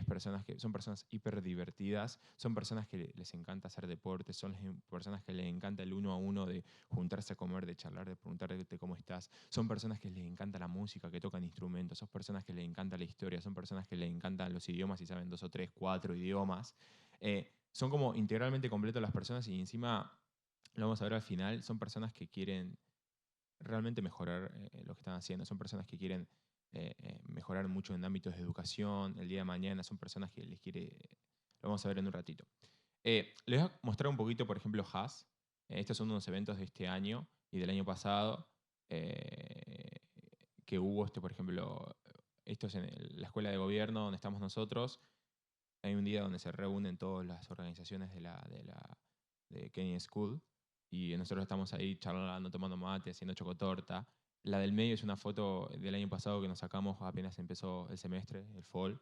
son personas hiper divertidas, son personas que les encanta hacer deporte, son personas que les encanta el uno a uno de juntarse a comer, de charlar, de preguntarte cómo estás, son personas que les encanta la música, que tocan instrumentos, son personas que les encanta la historia, son personas que les encantan los idiomas y saben 2 o 3, 4 idiomas. Son como integralmente completas las personas y encima, lo vamos a ver al final, son personas que quieren realmente mejorar lo que están haciendo, son personas que quieren mejorar mucho en ámbitos de educación, el día de mañana son personas que les quiere, lo vamos a ver en un ratito. Les voy a mostrar un poquito, por ejemplo, Haas. Estos son unos eventos de este año y del año pasado que hubo, por ejemplo, esto es en la escuela de gobierno donde estamos nosotros. Hay un día donde se reúnen todas las organizaciones de Kennedy School y nosotros estamos ahí charlando, tomando mate, haciendo chocotorta. La del medio es una foto del año pasado que nos sacamos apenas empezó el semestre, el fall.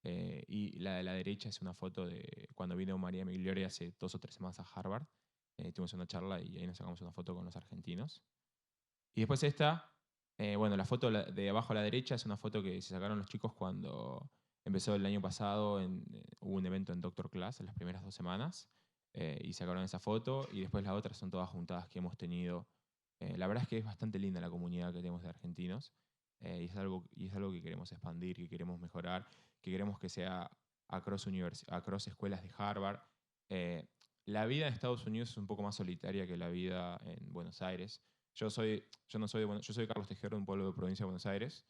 Y la de la derecha es una foto de cuando vino María Migliore hace 2 o 3 semanas a Harvard. Tuvimos una charla y ahí nos sacamos una foto con los argentinos. Y después esta, bueno, la foto de abajo a la derecha es una foto que se sacaron los chicos cuando empezó el año pasado, hubo un evento en Doctor Class en las primeras 2 semanas. Y sacaron esa foto y después las otras son todas juntadas que hemos tenido. La verdad es que es bastante linda la comunidad que tenemos de argentinos y es algo que queremos expandir, que queremos mejorar, que queremos que sea across escuelas de Harvard. La vida en Estados Unidos es un poco más solitaria que la vida en Buenos Aires. Yo soy de Carlos Tejero, de un pueblo de provincia de Buenos Aires,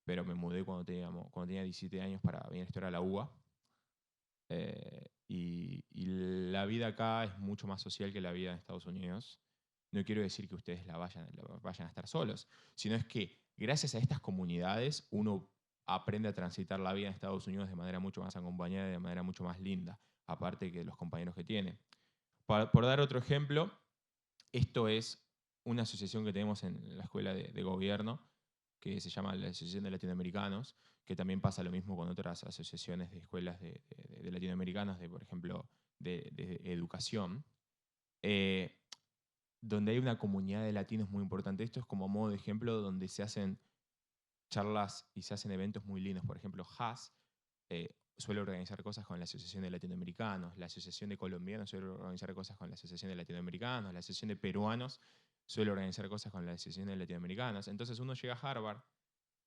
pero me mudé cuando tenía 17 años para venir a estudiar a la UBA. Y la vida acá es mucho más social que la vida en Estados Unidos. No quiero decir que ustedes vayan a estar solos, sino es que gracias a estas comunidades uno aprende a transitar la vida en Estados Unidos de manera mucho más acompañada y de manera mucho más linda, aparte que los compañeros que tiene. Por dar otro ejemplo, esto es una asociación que tenemos en la escuela de gobierno, que se llama la Asociación de Latinoamericanos, que también pasa lo mismo con otras asociaciones de escuelas de latinoamericanos, por ejemplo, de educación, donde hay una comunidad de latinos muy importante. Esto es como modo de ejemplo donde se hacen charlas y se hacen eventos muy lindos. Por ejemplo, Haas suele organizar cosas con la Asociación de Latinoamericanos, la Asociación de Colombianos suele organizar cosas con la Asociación de Latinoamericanos, la Asociación de Peruanos suele organizar cosas con la Asociación de Latinoamericanos. Entonces uno llega a Harvard,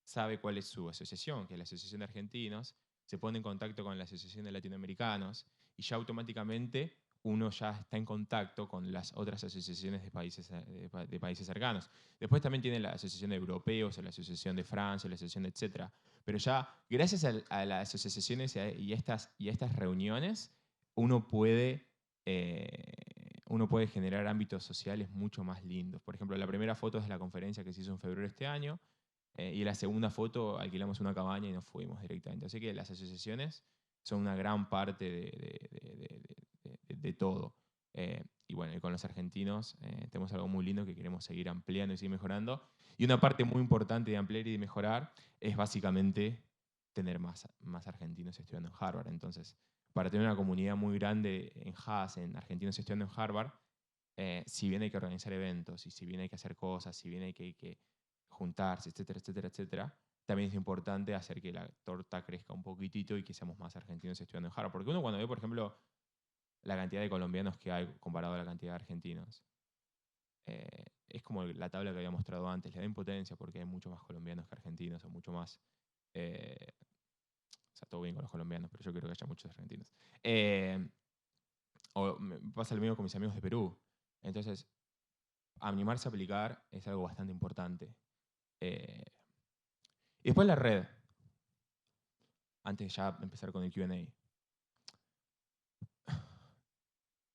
sabe cuál es su asociación, que es la Asociación de Argentinos, se pone en contacto con la Asociación de Latinoamericanos y ya automáticamente uno ya está en contacto con las otras asociaciones de países cercanos. Después también tiene la Asociación de Europeos, la Asociación de Francia, la Asociación de etcétera. Pero ya, gracias a las asociaciones y a estas reuniones, uno puede generar ámbitos sociales mucho más lindos. Por ejemplo, la primera foto es de la conferencia que se hizo en febrero de este año, y la segunda foto alquilamos una cabaña y nos fuimos directamente. Así que las asociaciones son una gran parte de todo. Y bueno, y con los argentinos tenemos algo muy lindo que queremos seguir ampliando y seguir mejorando. Y una parte muy importante de ampliar y de mejorar es básicamente tener más argentinos estudiando en Harvard. Entonces, para tener una comunidad muy grande en Haas, en argentinos estudiando en Harvard, si bien hay que organizar eventos, y si bien hay que hacer cosas, si bien hay que juntarse, etcétera, etcétera, etcétera, también es importante hacer que la torta crezca un poquitito y que seamos más argentinos estudiando en Harvard. Porque uno cuando ve, por ejemplo, la cantidad de colombianos que hay comparado a la cantidad de argentinos, es como la tabla que había mostrado antes, le da impotencia porque hay muchos más colombianos que argentinos, o mucho más... o sea, todo bien con los colombianos, pero yo quiero que haya muchos argentinos. O me pasa lo mismo con mis amigos de Perú. Entonces, animarse a aplicar es algo bastante importante. Y después la red. Antes de ya empezar con el Q&A.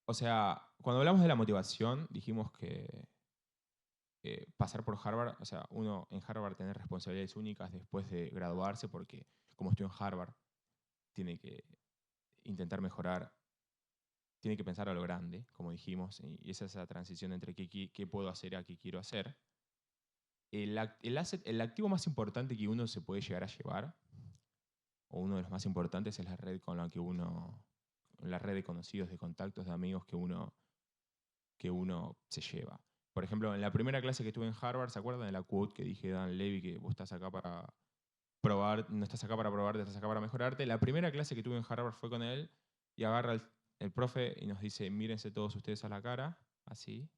O sea, cuando hablamos de la motivación, dijimos que pasar por Harvard, o sea, uno en Harvard tener responsabilidades únicas después de graduarse, porque como estoy en Harvard, tiene que intentar mejorar, tiene que pensar a lo grande, como dijimos, y esa es la transición entre qué puedo hacer a qué quiero hacer. El activo más importante que uno se puede llegar a llevar, o uno de los más importantes, es la red con la que la red de conocidos, de contactos, de amigos que uno se lleva. Por ejemplo, en la primera clase que estuve en Harvard, ¿se acuerdan de la quote que dije Dan Levy, que vos estás acá para probar, no estás acá para probarte, estás acá para mejorarte? La primera clase que tuve en Harvard fue con él, y agarra el profe y nos dice, mírense todos ustedes a la cara, así.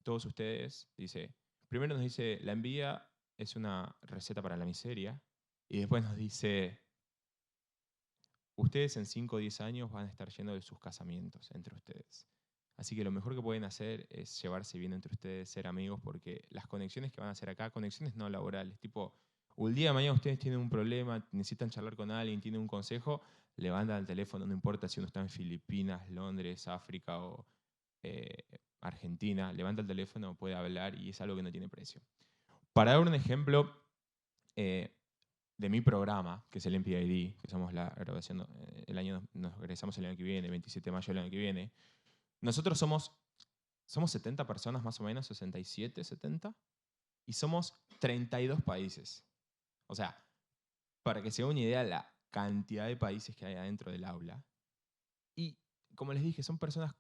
Todos ustedes, dice, primero nos dice, la envidia es una receta para la miseria, y después nos dice, ustedes en 5 o 10 años van a estar llenos de sus casamientos entre ustedes. Así que lo mejor que pueden hacer es llevarse bien entre ustedes, ser amigos, porque las conexiones que van a hacer acá, conexiones no laborales, tipo, un día de mañana ustedes tienen un problema, necesitan charlar con alguien, tienen un consejo, levantan el teléfono, no importa si uno está en Filipinas, Londres, África o Argentina, levanta el teléfono, puede hablar y es algo que no tiene precio. Para dar un ejemplo de mi programa, que es el MPID, que somos la graduación, nos egresamos el año que viene, 27 de mayo del año que viene, nosotros somos 70 personas más o menos, 67, 70, y somos 32 países. O sea, para que se haga una idea de la cantidad de países que hay adentro del aula. Y como les dije, son personas...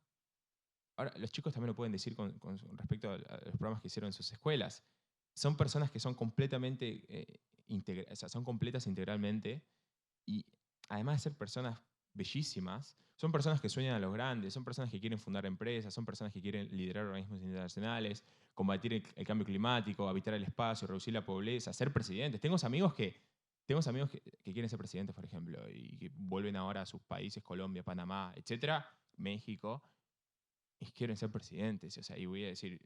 Ahora, los chicos también lo pueden decir con respecto a los programas que hicieron en sus escuelas. Son personas que son completamente o sea, son completas integralmente, y además de ser personas bellísimas, son personas que sueñan a lo grande, son personas que quieren fundar empresas, son personas que quieren liderar organismos internacionales, combatir el cambio climático, habitar el espacio, reducir la pobreza, ser presidentes. Tengo amigos que quieren ser presidentes, por ejemplo, y que vuelven ahora a sus países, Colombia, Panamá, etcétera, México, y quieren ser presidentes. O sea, y voy a decir,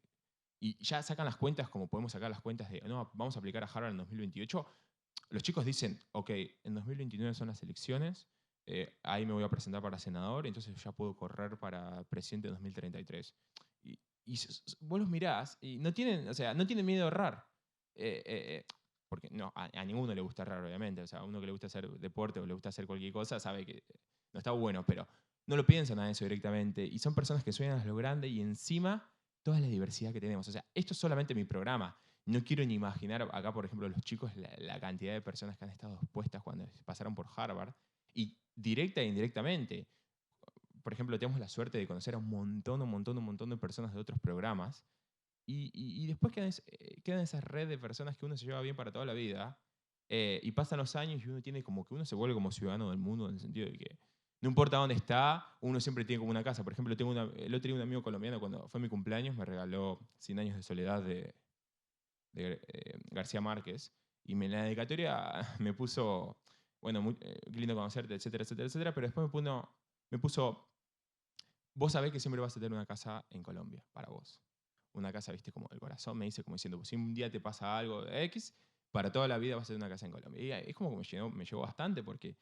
y ya sacan las cuentas como podemos sacar las cuentas de, no, vamos a aplicar a Harvard en 2028. Los chicos dicen, ok, en 2029 son las elecciones, ahí me voy a presentar para senador, entonces ya puedo correr para presidente en 2033. Y vos los mirás y no tienen, o sea, no tienen miedo de errar. Porque no, a ninguno le gusta errar, obviamente. O sea, a uno que le gusta hacer deporte o le gusta hacer cualquier cosa sabe que no está bueno, pero no lo piensan a eso directamente. Y son personas que sueñan a lo grande y encima toda la diversidad que tenemos. O sea, esto es solamente mi programa. No quiero ni imaginar acá, por ejemplo, los chicos, la cantidad de personas que han estado expuestas cuando pasaron por Harvard, y directa e indirectamente. Por ejemplo, tenemos la suerte de conocer a un montón de personas de otros programas, y después quedan esas redes de personas que uno se lleva bien para toda la vida, y pasan los años y uno tiene como que uno se vuelve como ciudadano del mundo, en el sentido de que no importa dónde está, uno siempre tiene como una casa. Por ejemplo, el otro día un amigo colombiano, cuando fue mi cumpleaños, me regaló 100 años de soledad de García Márquez, y en la dedicatoria me puso, bueno, qué lindo conocerte, etcétera, etcétera, etcétera, pero después me puso, vos sabés que siempre vas a tener una casa en Colombia, para vos. Una casa, viste, como del corazón, me dice, como diciendo, pues si un día te pasa algo de X, para toda la vida vas a tener una casa en Colombia. Y es como que me llegó bastante, porque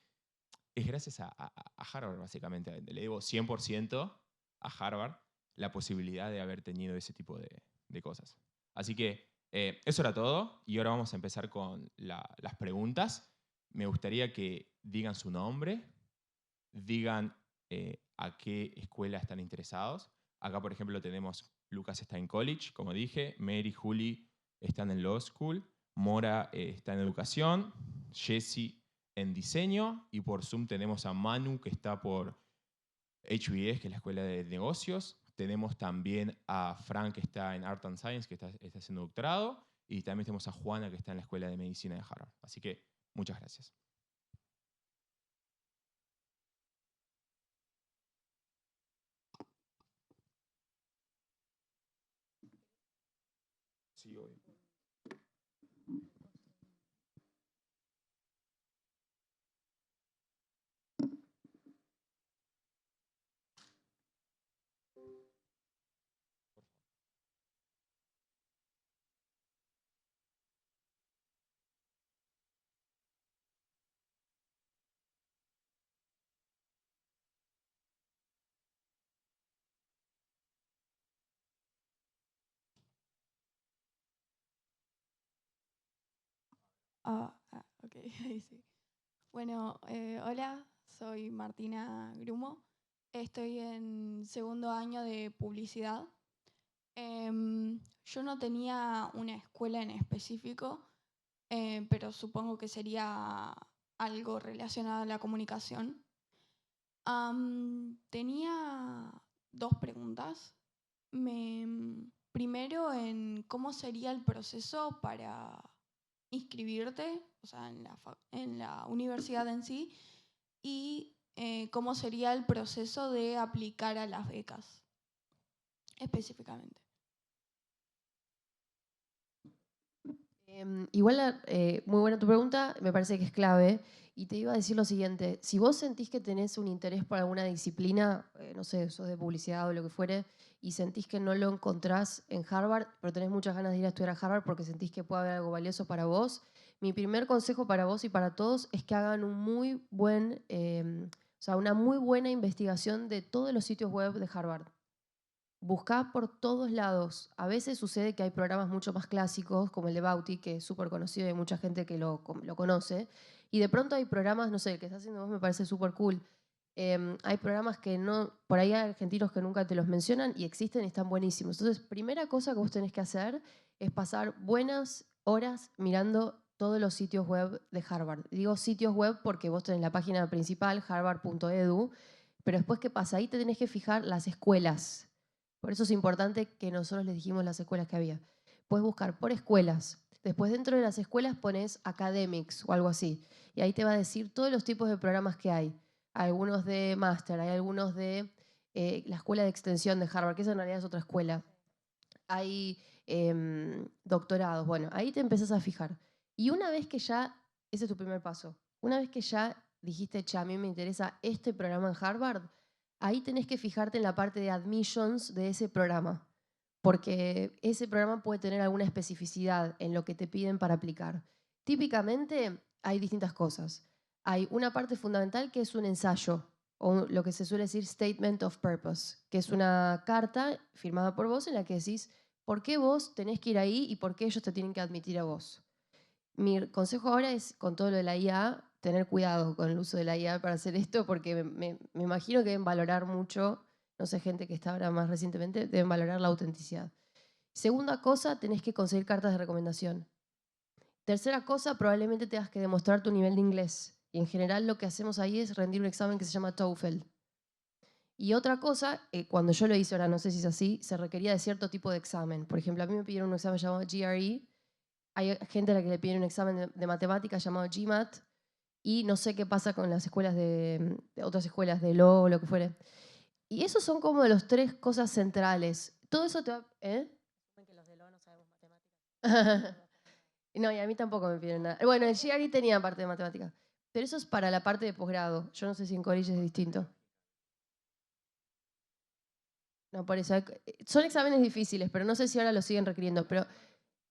es gracias a Harvard, básicamente. Le debo 100% a Harvard la posibilidad de haber tenido ese tipo de cosas. Así que eso era todo, y ahora vamos a empezar con las preguntas. Me gustaría que digan su nombre, digan a qué escuela están interesados. Acá, por ejemplo, tenemos, Lucas está en college, como dije, Mary, Juli están en law school, Mora está en educación, Jessie en diseño, y por Zoom tenemos a Manu, que está por HBS, que es la escuela de negocios. Tenemos también a Frank, que está en Art and Science, que está haciendo doctorado, y también tenemos a Juana, que está en la escuela de medicina de Harvard. Así que muchas gracias. Sí, obvio. Ok, ahí sí. Bueno, hola, soy Martina Grumo. Estoy en segundo año de publicidad. Yo no tenía una escuela en específico, pero supongo que sería algo relacionado a la comunicación. Tenía dos preguntas. Primero, en cómo sería el proceso para inscribirte, o sea, en la universidad en sí, y cómo sería el proceso de aplicar a las becas, específicamente. Igual, muy buena tu pregunta, me parece que es clave. Y te iba a decir lo siguiente, si vos sentís que tenés un interés por alguna disciplina, no sé, sos de publicidad o lo que fuere, y sentís que no lo encontrás en Harvard, pero tenés muchas ganas de ir a estudiar a Harvard porque sentís que puede haber algo valioso para vos, mi primer consejo para vos y para todos es que hagan un muy buen, o sea, una muy buena investigación de todos los sitios web de Harvard. Buscá por todos lados. A veces sucede que hay programas mucho más clásicos, como el de Bauti, que es súper conocido y hay mucha gente que lo conoce. Y de pronto hay programas, no sé, el que está haciendo vos me parece súper cool. Hay programas que no, por ahí hay argentinos que nunca te los mencionan y existen y están buenísimos. Entonces, primera cosa que vos tenés que hacer es pasar buenas horas mirando todos los sitios web de Harvard. Digo sitios web porque vos tenés la página principal, harvard.edu, pero después, ¿qué pasa? Ahí te tenés que fijar las escuelas. Por eso es importante que nosotros les dijimos las escuelas que había. Puedes buscar por escuelas. Después dentro de las escuelas pones academics o algo así. Y ahí te va a decir todos los tipos de programas que hay. Hay algunos de máster, hay algunos de la escuela de extensión de Harvard, que esa en realidad es otra escuela. Hay doctorados. Bueno, ahí te empezás a fijar. Y una vez que ya, ese es tu primer paso, una vez que ya dijiste, che, a mí me interesa este programa en Harvard, ahí tenés que fijarte en la parte de admissions de ese programa, porque ese programa puede tener alguna especificidad en lo que te piden para aplicar. Típicamente hay distintas cosas. Hay una parte fundamental que es un ensayo, o lo que se suele decir statement of purpose, que es una carta firmada por vos en la que decís por qué vos tenés que ir ahí y por qué ellos te tienen que admitir a vos. Mi consejo ahora es, con todo lo de la IA, tener cuidado con el uso de la IA para hacer esto, porque me imagino que deben valorar mucho, no sé, gente que está ahora más recientemente, deben valorar la autenticidad. Segunda cosa, tenés que conseguir cartas de recomendación. Tercera cosa, probablemente tengas que demostrar tu nivel de inglés. Y en general lo que hacemos ahí es rendir un examen que se llama TOEFL. Y otra cosa, cuando yo lo hice, ahora no sé si es así, se requería de cierto tipo de examen. Por ejemplo, a mí me pidieron un examen llamado GRE. Hay gente a la que le piden un examen de matemáticas llamado GMAT. Y no sé qué pasa con las escuelas de otras escuelas de Law o lo que fuere. Y esos son como de los tres cosas centrales. Todo eso te va... ¿Eh? Que los de Law no sabemos matemáticas. No, y a mí tampoco me piden nada. Bueno, el GRE tenía parte de matemáticas. Pero eso es para la parte de posgrado. Yo no sé si en college es distinto. No, por eso. Son exámenes difíciles, pero no sé si ahora lo siguen requiriendo. Pero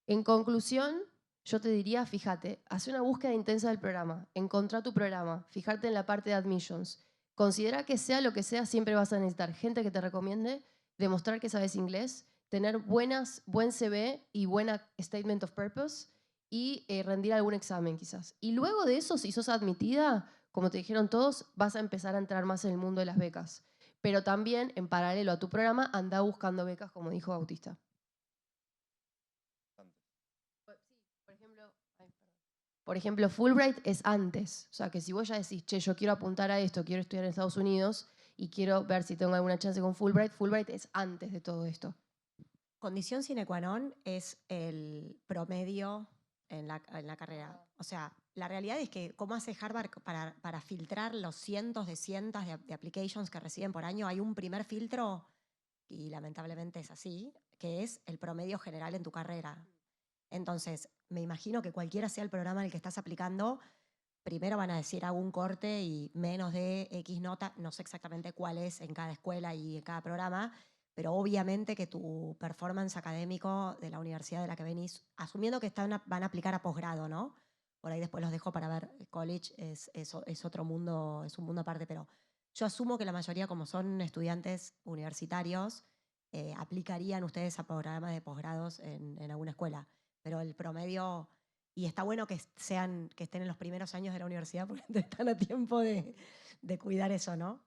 en conclusión, yo te diría, fíjate, haz una búsqueda intensa del programa, encontrá tu programa, fíjate en la parte de admissions. Considera que sea lo que sea, siempre vas a necesitar gente que te recomiende, demostrar que sabes inglés, tener buen CV y buena statement of purpose y rendir algún examen quizás. Y luego de eso, si sos admitida, como te dijeron todos, vas a empezar a entrar más en el mundo de las becas. Pero también, en paralelo a tu programa, anda buscando becas, como dijo Bautista. Por ejemplo, Fulbright es antes. O sea, que si vos ya decís, che, yo quiero apuntar a esto, quiero estudiar en Estados Unidos y quiero ver si tengo alguna chance con Fulbright, Fulbright es antes de todo esto. Condición sine qua non es el promedio en la carrera. O sea, la realidad es que cómo hace Harvard para filtrar los cientos de applications que reciben por año, hay un primer filtro, y lamentablemente es así, que es el promedio general en tu carrera. Entonces, me imagino que cualquiera sea el programa en el que estás aplicando, primero van a decir hago un corte y menos de X nota, no sé exactamente cuál es en cada escuela y en cada programa, pero obviamente que tu performance académico de la universidad de la que venís, asumiendo que van a aplicar a posgrado, ¿no? Por ahí después los dejo para ver, college es otro mundo, es un mundo aparte, pero yo asumo que la mayoría, como son estudiantes universitarios, aplicarían ustedes a programas de posgrados en alguna escuela, pero el promedio... Y está bueno que estén en los primeros años de la universidad porque están a tiempo de cuidar eso, ¿no?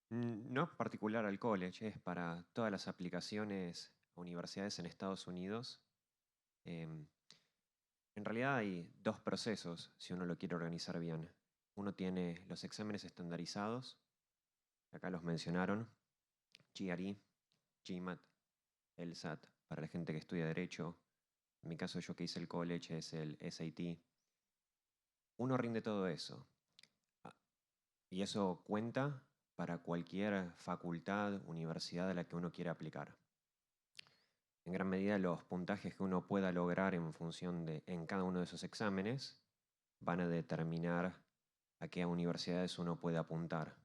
No es particular al college, es para todas las aplicaciones a universidades en Estados Unidos. Em, en realidad hay dos procesos si uno lo quiere organizar bien. Uno tiene los exámenes estandarizados, acá los mencionaron, GRE, GMAT, LSAT, para la gente que estudia Derecho. En mi caso, yo que hice el college es el SAT. Uno rinde todo eso. Ah, y eso cuenta para cualquier facultad, universidad a la que uno quiera aplicar. En gran medida, los puntajes que uno pueda lograr en cada uno de esos exámenes van a determinar a qué universidades uno puede apuntar.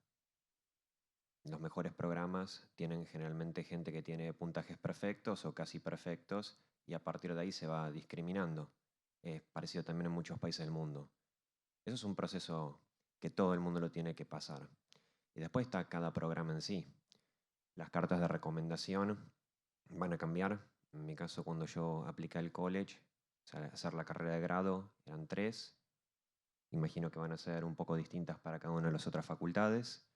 Los mejores programas tienen generalmente gente que tiene puntajes perfectos o casi perfectos y a partir de ahí se va discriminando. Es parecido también en muchos países del mundo. Eso es un proceso que todo el mundo lo tiene que pasar. Y después está cada programa en sí. Las cartas de recomendación van a cambiar. En mi caso, cuando yo apliqué al college, o sea, hacer la carrera de grado, eran 3. Imagino que van a ser un poco distintas para cada una de las otras facultades.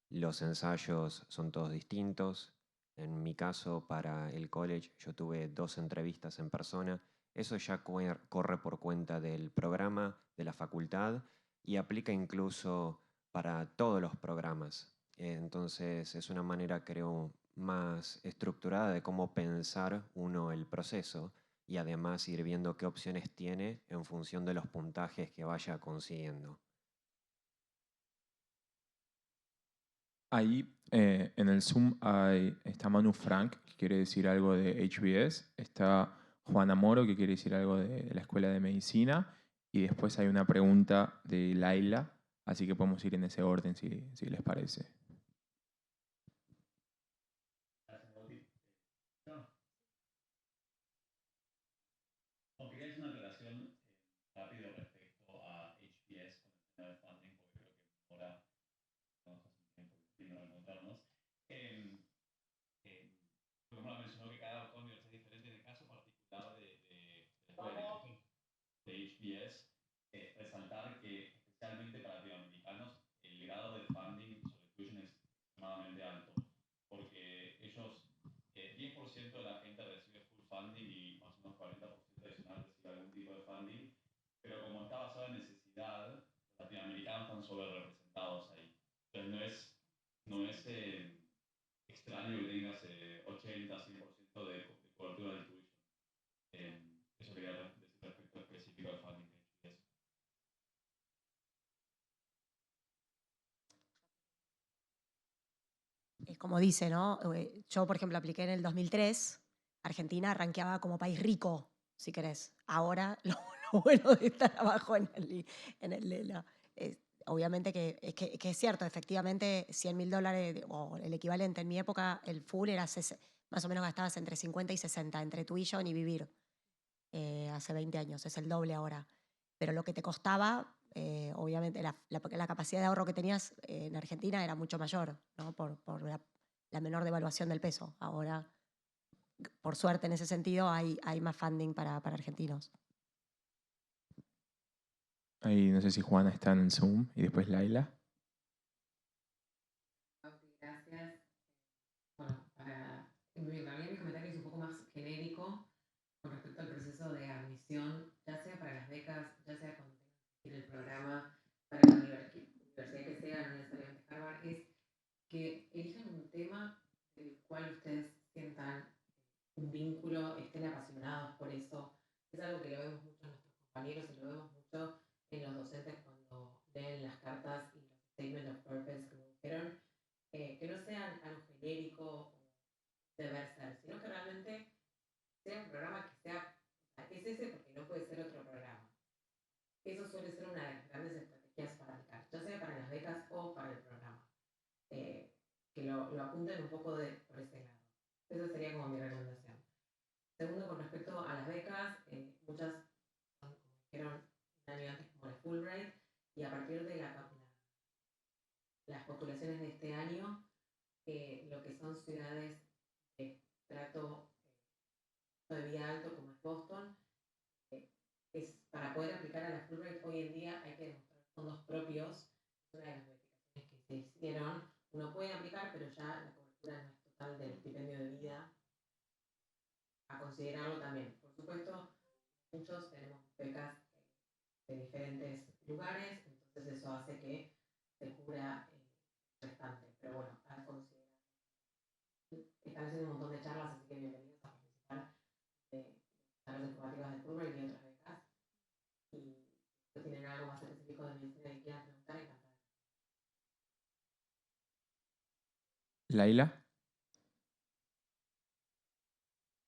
Los ensayos son todos distintos. En mi caso, para el college, yo tuve 2 entrevistas en persona. Eso ya corre por cuenta del programa, de la facultad, y aplica incluso para todos los programas. Entonces, es una manera, creo, más estructurada de cómo pensar uno el proceso y además ir viendo qué opciones tiene en función de los puntajes que vaya consiguiendo. Ahí en el Zoom está Manu Frank, que quiere decir algo de HBS, está Juana Moro, que quiere decir algo de la Escuela de Medicina, y después hay una pregunta de Laila, así que podemos ir en ese orden si les parece. No, quería hacer una aclaración rápido respecto a HBS con el tema del funding, porque creo que ahora tenemos hace un tiempo que no encontrarnos. Como la mencionó que cada universidad es diferente, en el caso particular de HBS, resaltar que especialmente para latinoamericanos el grado de funding sobre tuition es extremadamente alto, porque ellos, 10% de la gente recibe full funding y más o menos 40% adicional recibe algún tipo de funding, pero como está basado en necesidad, los latinoamericanos están sobre representados ahí. Entonces no es extraño que tengas 80-100% de cobertura del tuition. Eso quería decir respecto específico al funding de HBS. Es como dice, ¿no? Yo, por ejemplo, apliqué en el 2003. Argentina rankeaba como país rico, si querés. Ahora, lo bueno de estar abajo obviamente que es cierto, efectivamente, $100.000 o el equivalente. En mi época, el full era más o menos gastabas entre 50 y 60, entre tuition y vivir. Hace 20 años, es el doble ahora. Pero lo que te costaba, obviamente, la capacidad de ahorro que tenías en Argentina era mucho mayor, ¿no? Por la menor devaluación del peso. Ahora, por suerte, en ese sentido, hay más funding para argentinos. Ahí no sé si Juana está en el Zoom y después Laila. Gracias. Bueno, en realidad mi comentario es un poco más genérico con respecto al proceso de admisión, ya sea para las becas, ya sea cuando tengan que ir el programa para la universidad que sea, no necesariamente Harvard, es que elijan un tema del cual ustedes sientan un vínculo, estén apasionados por eso. Es algo que lo vemos mucho en nuestros compañeros y lo vemos mucho en los docentes cuando leen las cartas y los statement of purpose, como dijeron, que no sean algo genérico o deber ser, sino apunten un poco por ese lado. Esa sería como mi recomendación. Segundo, con respecto a las becas, muchas, como dijeron un año antes, como la Fulbright, y a partir de las postulaciones de este año, lo que son ciudades de trato de vida alto como es Boston, es para poder aplicar a la Fulbright hoy en día hay que demostrar fondos propios. Es una de las modificaciones que se hicieron. Uno puede aplicar, pero ya la cobertura no es total del stipendio de vida. A considerarlo también. Por supuesto, muchos tenemos becas de diferentes lugares, entonces eso hace que se cubra el restante. Pero bueno, a considerar. Están haciendo un montón de charlas, así que bienvenidos a participar de charlas informativas de Fulbright y otras becas. Y si tienen algo más específico de medicina que quieran preguntar, encantada. Laila.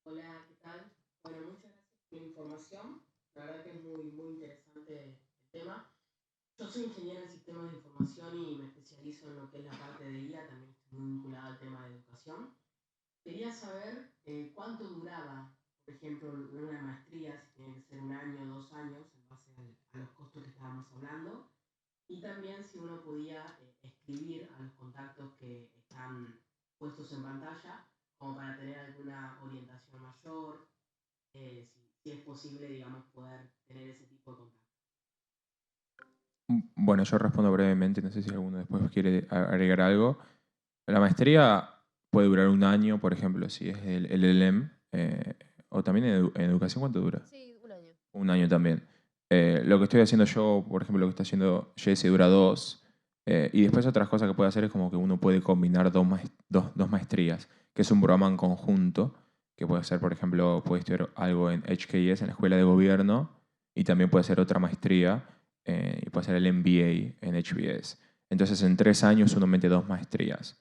Hola, ¿qué tal? Bueno, muchas gracias por la información. La verdad que es muy interesante el tema. Yo soy ingeniero en sistemas de información y me especializo en lo que es la parte de IA, también estoy muy vinculada al tema de educación. Quería saber cuánto duraba, por ejemplo, una maestría, si tiene que ser 1 año, 2 años, en base a los costos que estábamos hablando, y también si uno podía escribir a los contactos que están puestos en pantalla, como para tener alguna orientación mayor, si es posible, digamos, poder tener ese tipo de contacto. Bueno, yo respondo brevemente, no sé si alguno después quiere agregar algo. La maestría puede durar 1 año, por ejemplo, si es el LLM, o también en educación, ¿cuánto dura? Sí, 1 año. 1 año también. Lo que estoy haciendo yo, por ejemplo, lo que está haciendo Jesse dura 2. Y después otras cosas que puede hacer es como que uno puede combinar dos maestrías, que es un programa en conjunto, que puede ser, por ejemplo, puede estudiar algo en HKS, en la Escuela de Gobierno, y también puede hacer otra maestría, y puede hacer el MBA en HBS. Entonces, en 3 años uno mete 2 maestrías.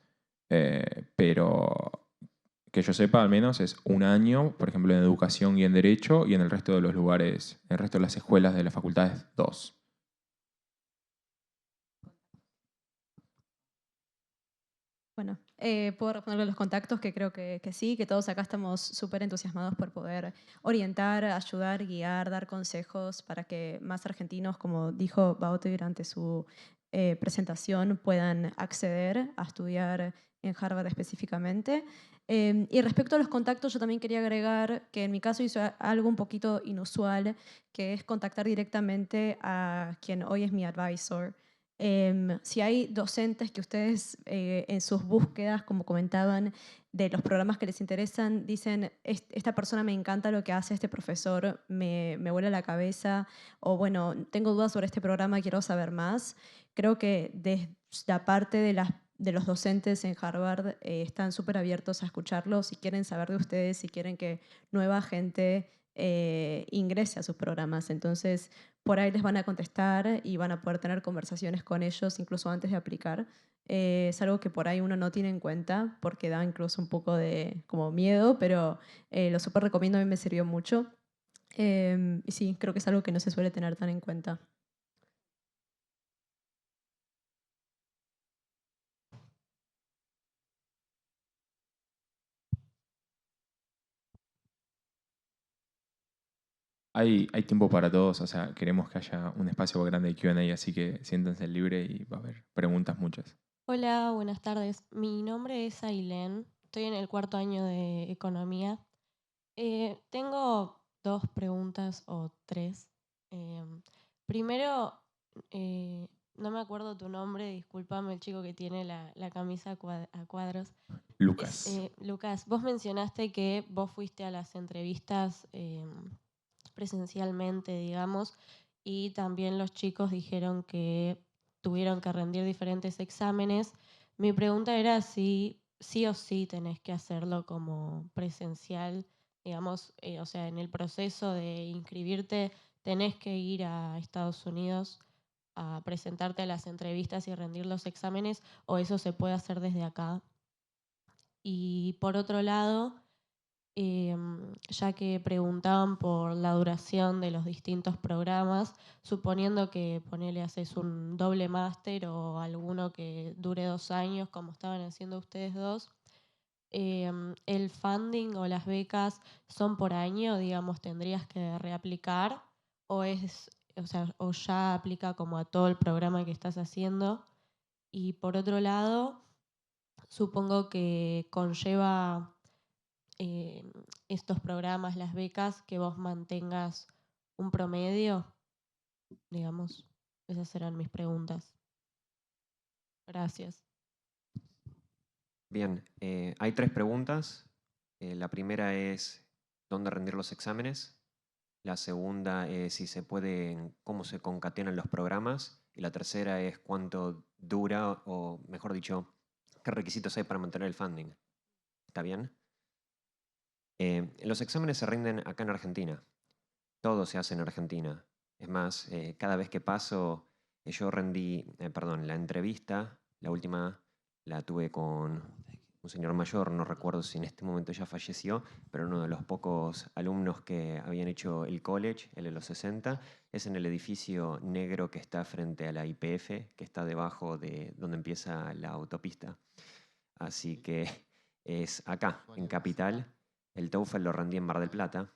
Pero que yo sepa, al menos es 1 año, por ejemplo, en educación y en derecho, y en el resto de los lugares, en el resto de las escuelas de las facultades, 2. Bueno, puedo responder a los contactos, que creo que sí, que todos acá estamos súper entusiasmados por poder orientar, ayudar, guiar, dar consejos para que más argentinos, como dijo Baute durante su presentación, puedan acceder a estudiar en Harvard específicamente. Y respecto a los contactos, yo también quería agregar que en mi caso hice algo un poquito inusual, que es contactar directamente a quien hoy es mi advisor. Si hay docentes que ustedes en sus búsquedas, como comentaban, de los programas que les interesan, dicen, esta persona me encanta lo que hace, este profesor me vuela la cabeza, o bueno, tengo dudas sobre este programa, quiero saber más. Creo que desde la parte de los docentes en Harvard están súper abiertos a escucharlos, si quieren saber de ustedes, si quieren que nueva gente ingrese a sus programas. Entonces, por ahí les van a contestar y van a poder tener conversaciones con ellos incluso antes de aplicar. Es algo que por ahí uno no tiene en cuenta porque da incluso un poco de como miedo, pero lo súper recomiendo, a mí me sirvió mucho. Y sí, creo que es algo que no se suele tener tan en cuenta. Hay tiempo para todos, o sea, queremos que haya un espacio grande de Q&A, así que siéntense libre y va a haber preguntas muchas. Hola, buenas tardes. Mi nombre es Ailén. Estoy en el 4º año de Economía. Tengo 2 preguntas o 3. Primero, no me acuerdo tu nombre, discúlpame, el chico que tiene la camisa a cuadros. Lucas. Lucas, vos mencionaste que vos fuiste a las entrevistas presencialmente, digamos, y también los chicos dijeron que tuvieron que rendir diferentes exámenes. Mi pregunta era si sí o sí tenés que hacerlo como presencial, digamos, o sea, en el proceso de inscribirte tenés que ir a Estados Unidos a presentarte a las entrevistas y rendir los exámenes, o eso se puede hacer desde acá. Y por otro lado, ya que preguntaban por la duración de los distintos programas, suponiendo que ponele haces un doble máster o alguno que dure 2 años, como estaban haciendo ustedes dos, ¿el funding o las becas son por año? Digamos, ¿tendrías que reaplicar? ¿O o ya aplica como a todo el programa que estás haciendo? Y por otro lado, supongo que conlleva estos programas, las becas, que vos mantengas un promedio, digamos. Esas serán mis preguntas. Gracias. Bien, hay 3 preguntas. La primera es ¿dónde rendir los exámenes? La segunda es si se puede, cómo se concatenan los programas. Y la tercera es cuánto dura, o mejor dicho, qué requisitos hay para mantener el funding. ¿Está bien? Los exámenes se rinden acá en Argentina. Todo se hace en Argentina. Es más, cada vez que paso, yo rendí, la entrevista, la última la tuve con un señor mayor, no recuerdo si en este momento ya falleció, pero uno de los pocos alumnos que habían hecho el college, el de los 60, es en el edificio negro que está frente a la YPF, que está debajo de donde empieza la autopista. Así que es acá, en Capital. El TOEFL lo rendí en Mar del Plata.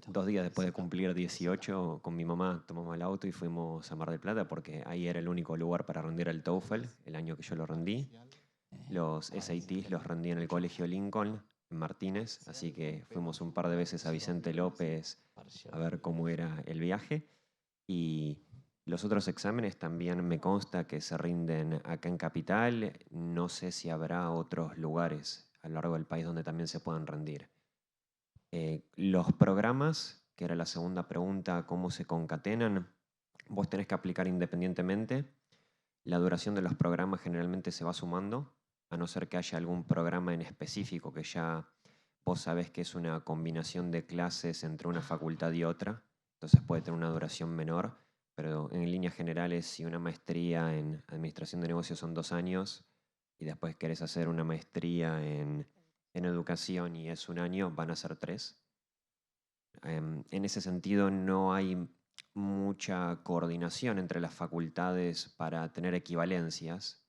2 días después de cumplir 18, con mi mamá tomamos el auto y fuimos a Mar del Plata porque ahí era el único lugar para rendir el TOEFL, el año que yo lo rendí. Los SATs los rendí en el Colegio Lincoln, en Martínez, así que fuimos un par de veces a Vicente López a ver cómo era el viaje. Y los otros exámenes también me consta que se rinden acá en Capital. No sé si habrá otros lugares a lo largo del país donde también se puedan rendir. Los programas, que era la segunda pregunta, ¿cómo se concatenan? Vos tenés que aplicar independientemente. La duración de los programas generalmente se va sumando, a no ser que haya algún programa en específico que ya vos sabés que es una combinación de clases entre una facultad y otra, entonces puede tener una duración menor, pero en líneas generales, si una maestría en administración de negocios son 2 años y después querés hacer una maestría en educación y es 1 año, van a ser 3. En ese sentido, no hay mucha coordinación entre las facultades para tener equivalencias,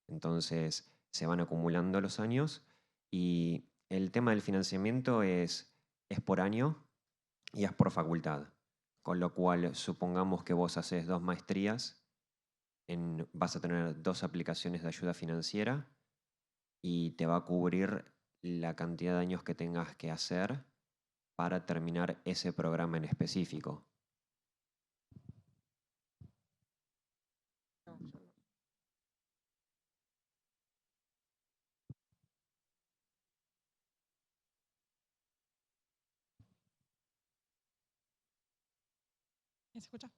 entonces se van acumulando los años y el tema del financiamiento es por año y es por facultad, con lo cual supongamos que vos haces 2 maestrías, vas a tener 2 aplicaciones de ayuda financiera y te va a cubrir la cantidad de años que tengas que hacer para terminar ese programa en específico. ¿Me escucha?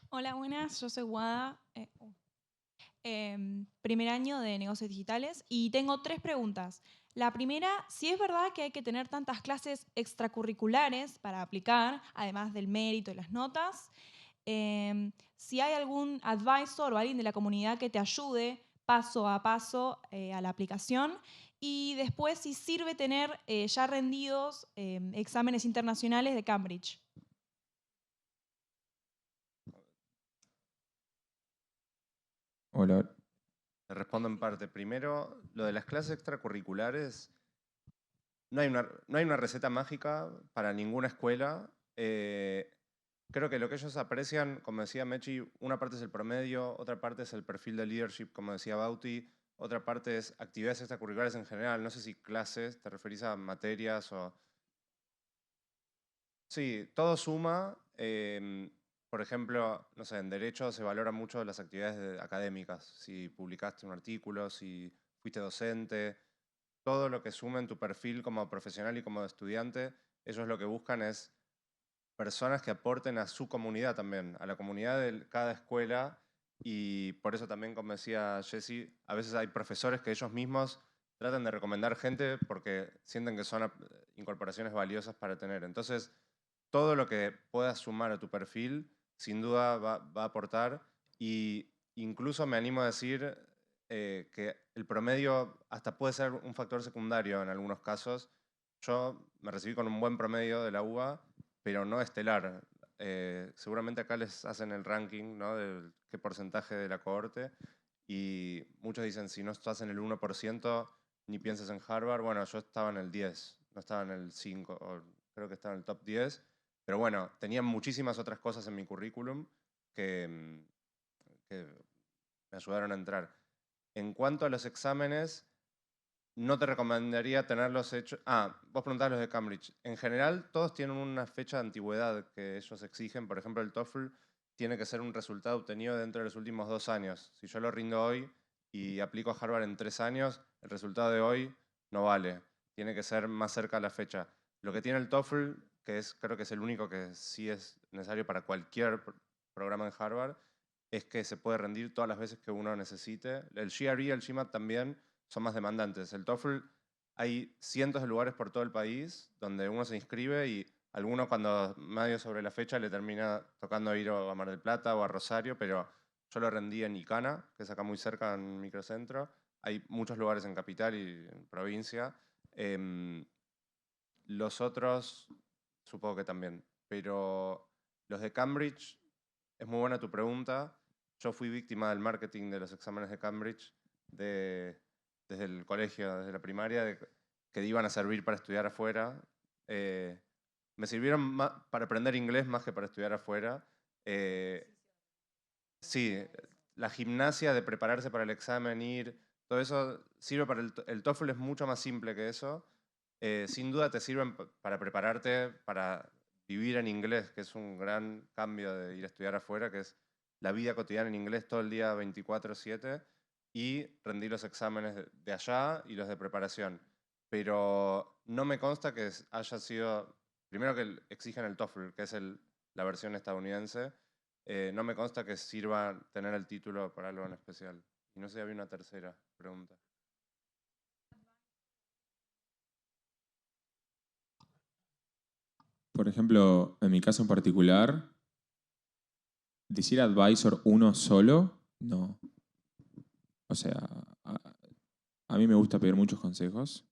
Hola, buenas, yo soy Guada, primer año de negocios digitales y tengo 3 preguntas. La primera, si es verdad que hay que tener tantas clases extracurriculares para aplicar, además del mérito y las notas, si hay algún advisor o alguien de la comunidad que te ayude paso a paso a la aplicación, y después si sirve tener ya rendidos exámenes internacionales de Cambridge. Hola. Te respondo en parte. Primero, lo de las clases extracurriculares, no hay una receta mágica para ninguna escuela. Creo que lo que ellos aprecian, como decía Mechi, una parte es el promedio, otra parte es el perfil de leadership, como decía Bauti, otra parte es actividades extracurriculares en general. No sé si clases, te referís a materias o... Sí, todo suma. Por ejemplo, no sé, en Derecho se valoran mucho las actividades académicas. Si publicaste un artículo, si fuiste docente, todo lo que suma en tu perfil como profesional y como estudiante, ellos lo que buscan es personas que aporten a su comunidad también, a la comunidad de cada escuela. Y por eso también, como decía Jessy, a veces hay profesores que ellos mismos tratan de recomendar gente porque sienten que son incorporaciones valiosas para tener. Entonces, todo lo que puedas sumar a tu perfil, sin duda va a aportar. Y incluso me animo a decir que el promedio hasta puede ser un factor secundario en algunos casos. Yo me recibí con un buen promedio de la UBA, pero no estelar. Seguramente acá les hacen el ranking, ¿no?, de qué porcentaje de la cohorte, y muchos dicen, si no estás en el 1%, ni pienses en Harvard. Bueno, yo estaba en el 10, no estaba en el 5, o creo que estaba en el top 10. Pero bueno, tenía muchísimas otras cosas en mi currículum que me ayudaron a entrar. En cuanto a los exámenes, no te recomendaría tenerlos hechos. Vos preguntabas los de Cambridge. En general, todos tienen una fecha de antigüedad que ellos exigen. Por ejemplo, el TOEFL tiene que ser un resultado obtenido dentro de los últimos 2 años. Si yo lo rindo hoy y aplico a Harvard en 3 años, el resultado de hoy no vale. Tiene que ser más cerca a la fecha. Lo que tiene el TOEFL, que creo que es el único que sí es necesario para cualquier programa en Harvard, es que se puede rendir todas las veces que uno necesite. El GRE y el GMAT también son más demandantes. El TOEFL, hay cientos de lugares por todo el país donde uno se inscribe y alguno cuando medio sobre la fecha le termina tocando ir a Mar del Plata o a Rosario, pero yo lo rendí en Icana, que es acá muy cerca en Microcentro. Hay muchos lugares en Capital y en provincia. Los otros, supongo que también. Pero los de Cambridge, es muy buena tu pregunta. Yo fui víctima del marketing de los exámenes de Cambridge desde el colegio, desde la primaria, que iban a servir para estudiar afuera. Me sirvieron para aprender inglés más que para estudiar afuera. Sí, la gimnasia de prepararse para el examen, ir, todo eso sirve para el TOEFL, es mucho más simple que eso. Sin duda te sirven para prepararte para vivir en inglés, que es un gran cambio de ir a estudiar afuera, que es la vida cotidiana en inglés todo el día 24/7, y rendir los exámenes de allá y los de preparación. Pero no me consta que haya sido, primero que exigen el TOEFL, que es la versión estadounidense, no me consta que sirva tener el título para algo en especial. Y no sé si había una tercera pregunta. Por ejemplo, en mi caso en particular, decir advisor uno solo, no. O sea, a mí me gusta pedir muchos consejos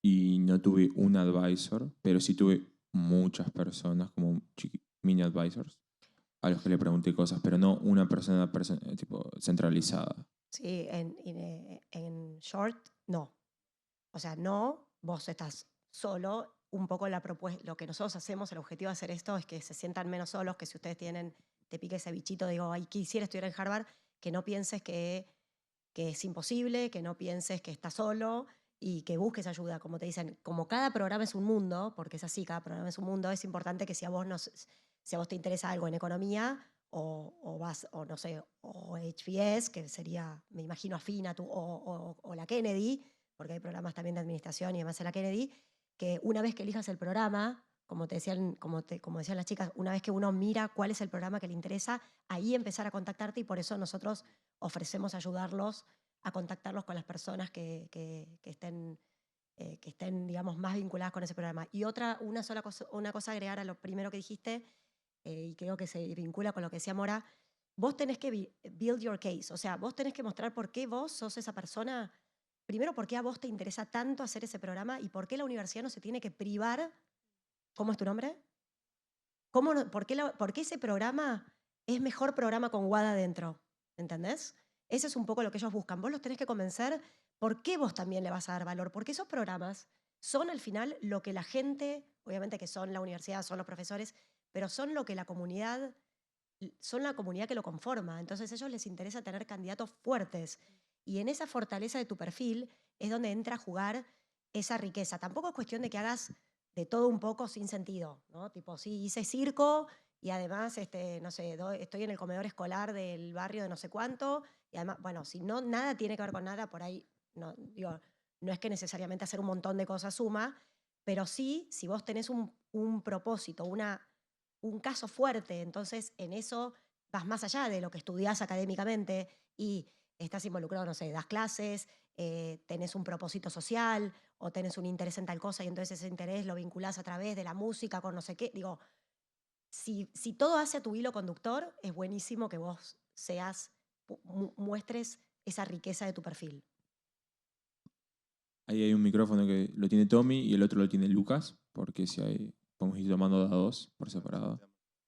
y no tuve un advisor, pero sí tuve muchas personas como mini advisors a los que le pregunté cosas, pero no una persona tipo centralizada. Sí, en short, no. O sea, no, vos estás solo. Un poco lo que nosotros hacemos, el objetivo de hacer esto es que se sientan menos solos, que si ustedes te pique ese bichito, digo, ay, quisiera estudiar en Harvard, que no pienses que es imposible, que no pienses que estás solo y que busques ayuda. Como te dicen, como cada programa es un mundo, porque es así, cada programa es un mundo, es importante que si a vos te interesa algo en economía, o no sé, o HBS, que sería, me imagino, afina o la Kennedy, porque hay programas también de administración y demás en la Kennedy, que una vez que elijas el programa, como decían las chicas, una vez que uno mira cuál es el programa que le interesa, ahí empezar a contactarte, y por eso nosotros ofrecemos ayudarlos a contactarlos con las personas que estén, digamos, más vinculadas con ese programa. Y una cosa agregar a lo primero que dijiste, y creo que se vincula con lo que decía Mora, vos tenés que build your case, o sea, vos tenés que mostrar por qué vos sos esa persona. Primero, por qué a vos te interesa tanto hacer ese programa y por qué la universidad no se tiene que privar. ¿Cómo es tu nombre? ¿Por qué ese programa es mejor programa con WADA adentro? ¿Entendés? Ese es un poco lo que ellos buscan. Vos los tenés que convencer por qué vos también le vas a dar valor. Porque esos programas son al final lo que la gente, obviamente que son la universidad, son los profesores, pero son lo que son la comunidad que lo conforma. Entonces a ellos les interesa tener candidatos fuertes. Y en esa fortaleza de tu perfil es donde entra a jugar esa riqueza. Tampoco es cuestión de que hagas de todo un poco sin sentido, ¿no? Tipo, sí, hice circo y además, no sé, estoy en el comedor escolar del barrio de no sé cuánto, y además, bueno, si no, nada tiene que ver con nada, por ahí, no, digo, no es que necesariamente hacer un montón de cosas suma, pero sí, si vos tenés un propósito, un caso fuerte, entonces en eso vas más allá de lo que estudiás académicamente y estás involucrado, no sé, das clases, tenés un propósito social o tenés un interés en tal cosa y entonces ese interés lo vinculás a través de la música con no sé qué. Digo, si todo hace tu hilo conductor, es buenísimo que vos muestres esa riqueza de tu perfil. Ahí hay un micrófono que lo tiene Tommy y el otro lo tiene Lucas, porque si hay, podemos ir tomando dados por separado.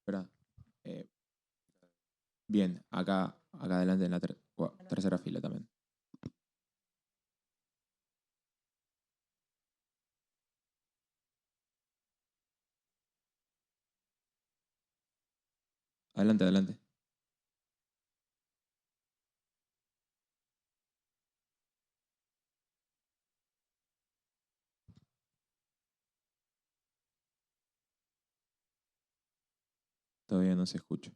Espera. Bien, acá adelante en la tercera fila también. Adelante, adelante. Todavía no se escucha.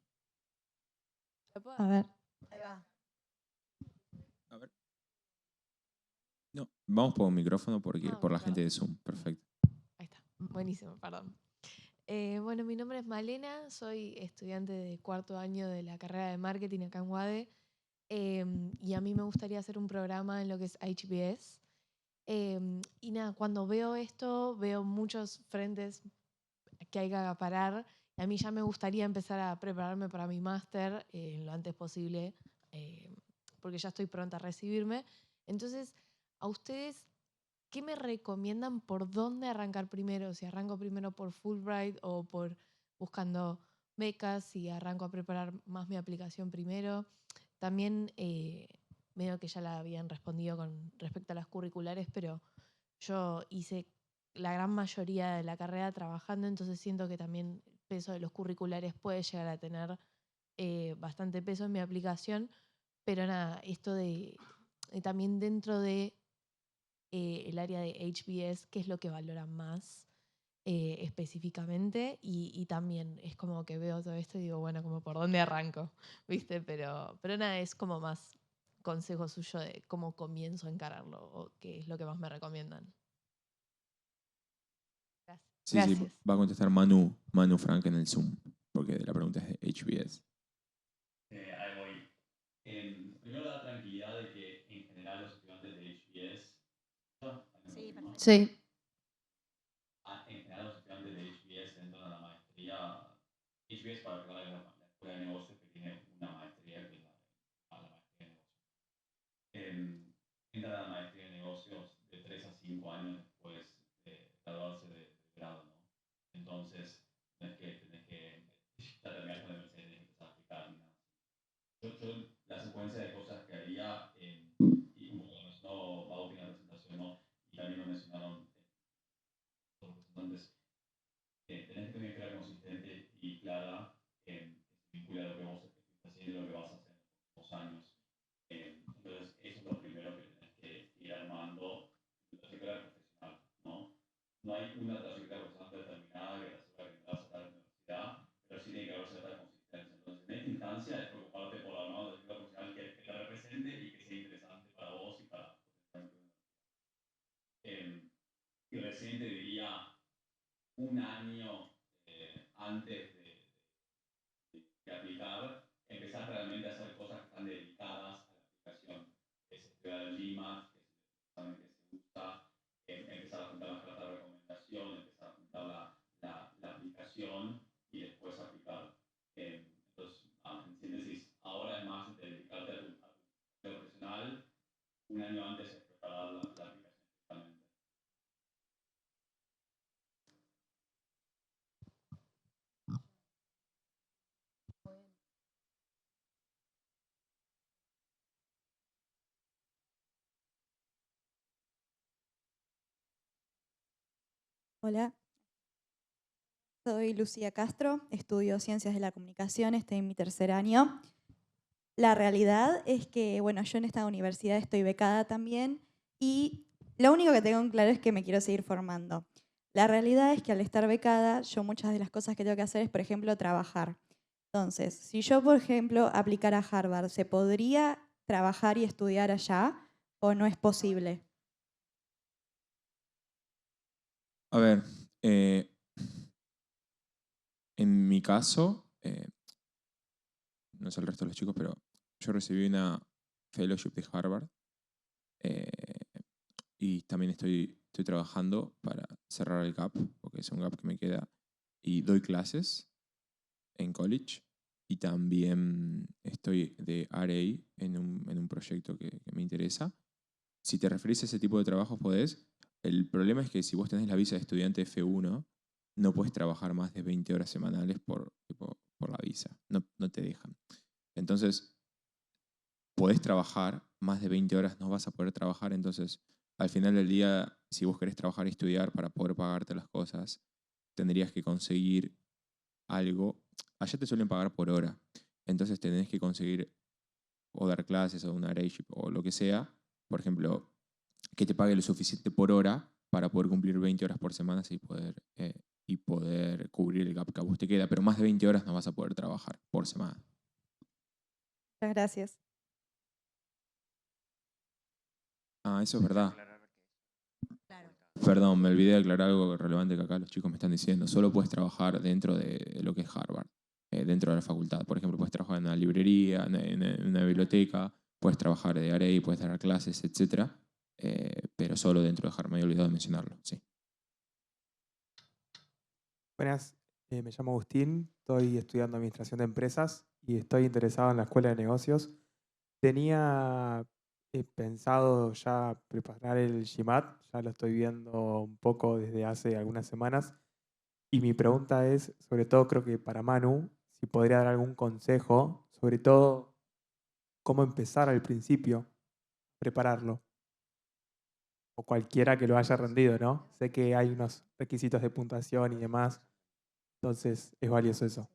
A ver. Ahí va. A ver. No, vamos por un micrófono porque, Ah, por la ok, gente de Zoom. Perfecto. Ahí está. Buenísimo, perdón. Bueno, mi nombre es Malena, soy estudiante de 4º año de la carrera de marketing acá en UADE. Y a mí me gustaría hacer un programa en lo que es HBS. Y nada, cuando veo esto, veo muchos frentes que hay que acaparar. Y a mí ya me gustaría empezar a prepararme para mi máster lo antes posible, porque ya estoy pronta a recibirme. Entonces, a ustedes, ¿qué me recomiendan por dónde arrancar primero? Si arranco primero por Fulbright o por buscando becas, si arranco a preparar más mi aplicación primero. También medio que ya la habían respondido con respecto a las curriculares, pero yo hice la gran mayoría de la carrera trabajando, entonces siento que también el peso de los curriculares puede llegar a tener bastante peso en mi aplicación, pero nada, esto de también dentro de el área de HBS, qué es lo que valoran más específicamente, y también es como que veo todo esto y digo, bueno, como por dónde arranco, ¿viste? Pero nada, es como más consejo suyo de cómo comienzo a encararlo o qué es lo que más me recomiendan. Sí, Gracias. sí, va a contestar Manu Frank en el Zoom, porque la pregunta es de HBS. Ahí voy. Primero da tranquilidad de que en general los estudiantes de HBS. Sí, perfecto. Sí. En general los estudiantes de HBS entran a la maestría. HBS, para recordar, es la escuela de negocios que tiene una maestría que es la maestría de negocios. Entran a la maestría de negocios de 3 a 5 años después de graduarse de grado, ¿no? Entonces, tenés que ya terminar con la universidad y tenés que empezar a aplicar ni nada. Yo la secuencia de cosas que haría, y un poco lo mencionó Bauti en la presentación, ¿no? Y también lo mencionaron los representantes, tenés que tener una historia consistente y clara que se vincula a lo que vos estás haciendo y lo que vas a hacer en los próximos años. Entonces, eso es lo primero que tenés que ir armando en tu trayectoria profesional, ¿no? No hay una trayectoria profesional determinada que te asegura que te vas a sacar de la universidad, pero sí tiene que haber cierta consistencia. Entonces, en esta instancia es preocuparte por armar una trayectoria profesional que te represente y que sea interesante para vos y para y recién te diría un año antes de aplicar, empezar realmente a hacer cosas que están dedicadas a la aplicación. Es estudiar el GMAT, que es el examen que se usa, empezar a juntar las cartas de recomendación, empezar a juntar la aplicación y después aplicar. Entonces, en síntesis, ahora es más dedicarte a tu profesional, un año antes es preparar la aplicación exactamente. Hola, soy Lucía Castro, estudio Ciencias de la Comunicación, estoy en mi 3er año. La realidad es que, bueno, yo en esta universidad estoy becada también y lo único que tengo en claro es que me quiero seguir formando. La realidad es que al estar becada, yo muchas de las cosas que tengo que hacer es, por ejemplo, trabajar. Entonces, si yo, por ejemplo, aplicara a Harvard, ¿se podría trabajar y estudiar allá o no es posible? A ver, en mi caso, no sé el resto de los chicos, pero yo recibí una fellowship de Harvard y también estoy trabajando para cerrar el gap, porque es un gap que me queda, y doy clases en college y también estoy de RA en un proyecto que me interesa. Si te referís a ese tipo de trabajos, podés. El problema es que si vos tenés la visa de estudiante F1, no puedes trabajar más de 20 horas semanales por la visa. No te dejan. Entonces, podés trabajar, más de 20 horas no vas a poder trabajar. Entonces, al final del día, si vos querés trabajar y estudiar para poder pagarte las cosas, tendrías que conseguir algo allá te suelen pagar por hora. Entonces tenés que conseguir o dar clases o una internship o lo que sea, por ejemplo, que te pague lo suficiente por hora para poder cumplir 20 horas por semana y poder cubrir el gap que a vos te queda. Pero más de 20 horas no vas a poder trabajar por semana. Muchas gracias. Ah, eso es verdad. Claro. Perdón, me olvidé de aclarar algo relevante que acá los chicos me están diciendo. Solo puedes trabajar dentro de lo que es Harvard, dentro de la facultad. Por ejemplo, puedes trabajar en una librería, en una biblioteca, puedes trabajar de RA, puedes dar clases, etc. Pero solo dentro de Harvard. Me he olvidado de mencionarlo, sí. Buenas, me llamo Agustín, estoy estudiando Administración de Empresas y estoy interesado en la Escuela de Negocios. Tenía pensado ya preparar el GMAT, ya lo estoy viendo un poco desde hace algunas semanas. Y mi pregunta es, sobre todo creo que para Manu, si podría dar algún consejo, sobre todo cómo empezar al principio, prepararlo. O cualquiera que lo haya rendido, ¿no? Sé que hay unos requisitos de puntuación y demás, entonces es valioso eso.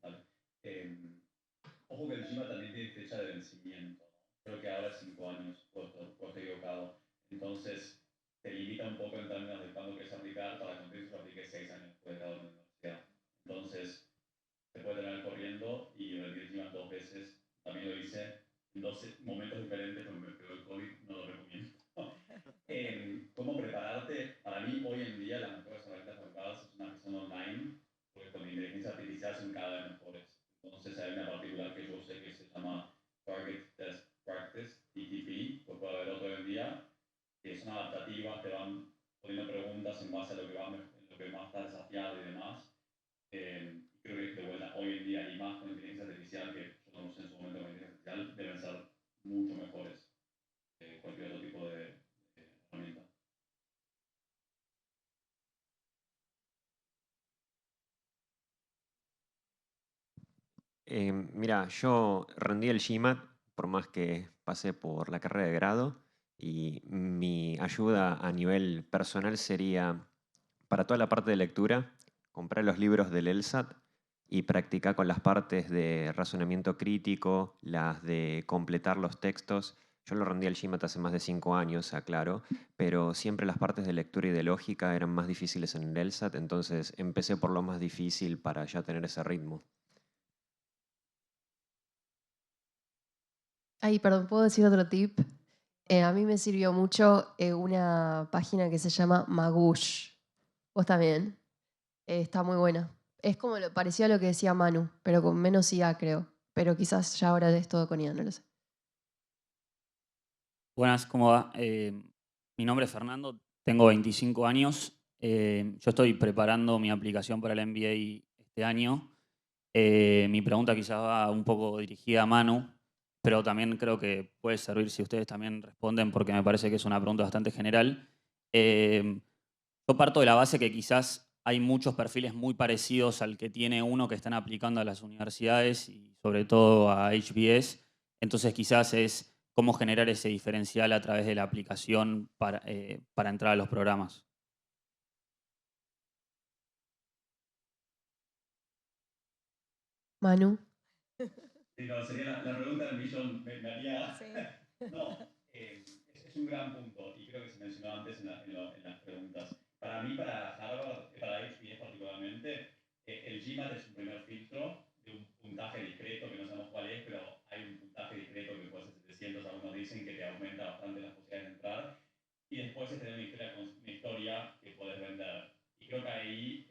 Vale. Ojo que el GMAT también tiene fecha de vencimiento, ¿no? Creo que ahora es 5 años, o estoy equivocado. Entonces, te limita un poco en términos de cuándo quieres aplicar. Para que lo aplique 6 años después de cada una de la universidad. Entonces, se puede tener corriendo y rendir el GMAT 2 veces. También lo hice en 12 momentos diferentes, porque me pegó el COVID, no lo recomiendo. ¿Cómo prepararte? Para mí, hoy en día, las mejores herramientas fabricadas es una que son online, porque con inteligencia artificial son cada vez mejores. Entonces, hay una particular que yo sé que se llama Target Test Practice, TTP, lo puede haber otro hoy en día, que son adaptativas, te van poniendo preguntas en base a lo que más está desafiado y demás. Creo que de vuelta, hoy en día, y más con inteligencia artificial, que yo no lo sé en su momento con inteligencia artificial, deben ser mucho mejores que cualquier otro tipo de herramienta. Mira, yo rendí el GMAT por más que pasé por la carrera de grado y mi ayuda a nivel personal sería, para toda la parte de lectura, comprar los libros del LSAT y practicar con las partes de razonamiento crítico, las de completar los textos. Yo lo rendí el GMAT hace más de 5 años, aclaro, pero siempre las partes de lectura y de lógica eran más difíciles en el LSAT, entonces empecé por lo más difícil para ya tener ese ritmo. Ay, perdón, ¿puedo decir otro tip? A mí me sirvió mucho una página que se llama Magoosh. ¿Vos también? Está muy buena. Es como parecido a lo que decía Manu, pero con menos IA, creo. Pero quizás ya ahora es todo con IA, no lo sé. Buenas, ¿cómo va? Mi nombre es Fernando, tengo 25 años. Yo estoy preparando mi aplicación para el MBA este año. Mi pregunta quizás va un poco dirigida a Manu, pero también creo que puede servir si ustedes también responden, porque me parece que es una pregunta bastante general. Yo parto de la base que quizás hay muchos perfiles muy parecidos al que tiene uno que están aplicando a las universidades y sobre todo a HBS. Entonces quizás es cómo generar ese diferencial a través de la aplicación para entrar a los programas. Manu. Sí, no, sería la pregunta del millón. Me haría... Sí. No, es un gran punto y creo que se mencionó antes en las preguntas. Para mí, para Harvard, para HBS particularmente, el GMAT es un primer filtro de un puntaje discreto que no sabemos cuál es, pero hay un puntaje discreto que puede ser 700, algunos dicen que te aumenta bastante las posibilidades de entrar. Y después es tener una historia que puedes vender. Y creo que ahí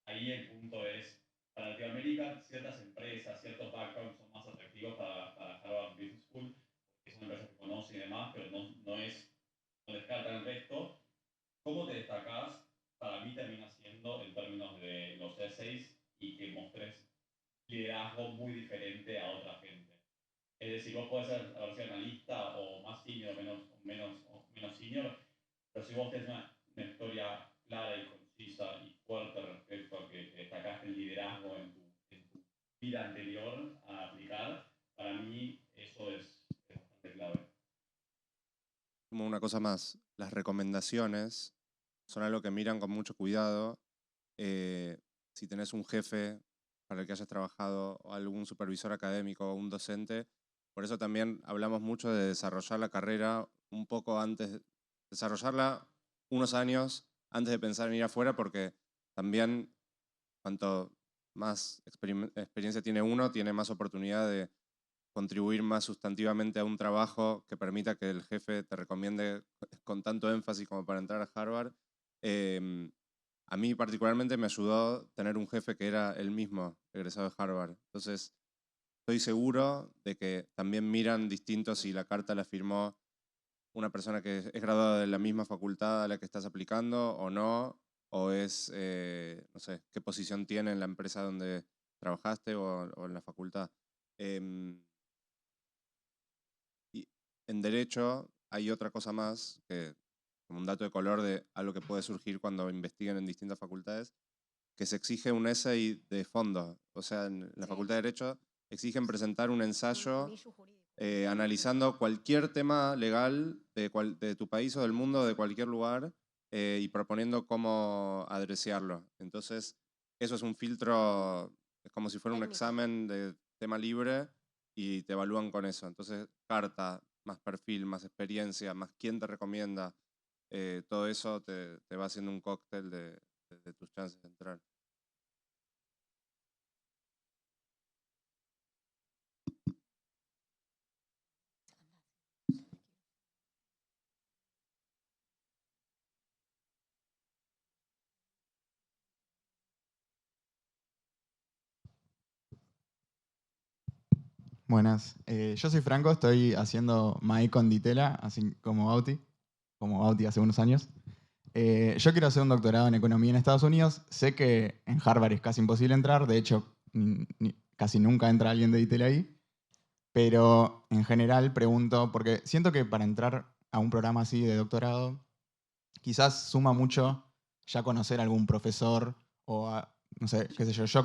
el punto es, para Latinoamérica, ciertas empresas, ciertos backgrounds son más atractivos para Harvard Business School, porque son empresas que conocen y demás, pero no descartan el resto. ¿Cómo te destacás? Para mí termina siendo en términos de los essays y que mostres liderazgo muy diferente a otra gente. Es decir, vos podés ser analista o más senior o menos senior, pero si vos tenés una historia clara y concisa y fuerte respecto a que te destacaste el liderazgo en tu vida anterior a aplicar, para mí eso es bastante clave. Como una cosa más, las recomendaciones son algo que miran con mucho cuidado. Si tenés un jefe para el que hayas trabajado, o algún supervisor académico o un docente, por eso también hablamos mucho de desarrollar la carrera un poco antes, desarrollarla unos años antes de pensar en ir afuera, porque también cuanto más experiencia tiene uno, tiene más oportunidad de contribuir más sustantivamente a un trabajo que permita que el jefe te recomiende con tanto énfasis como para entrar a Harvard. A mí particularmente me ayudó tener un jefe que era el mismo egresado de Harvard. Entonces, estoy seguro de que también miran distinto si la carta la firmó una persona que es graduada de la misma facultad a la que estás aplicando o no, o es, no sé, qué posición tiene en la empresa donde trabajaste o en la facultad. Y en derecho hay otra cosa más, que como un dato de color de algo que puede surgir cuando investiguen en distintas facultades, que se exige un essay de fondo. O sea, en la Facultad de Derecho exigen presentar un ensayo analizando cualquier tema legal de tu país o del mundo, de cualquier lugar, y proponiendo cómo adresearlo. Entonces, eso es un filtro, es como si fuera un examen de tema libre y te evalúan con eso. Entonces, carta, más perfil, más experiencia, más quién te recomienda, todo eso te va haciendo un cóctel de tus chances de entrar. Buenas, yo soy Franco, estoy haciendo MAE con Ditela, así como Bauti hace unos años. Yo quiero hacer un doctorado en economía en Estados Unidos. Sé que en Harvard es casi imposible entrar, de hecho casi nunca entra alguien de Ditela ahí, pero en general pregunto, porque siento que para entrar a un programa así de doctorado, quizás suma mucho ya conocer a algún profesor no sé, qué sé yo,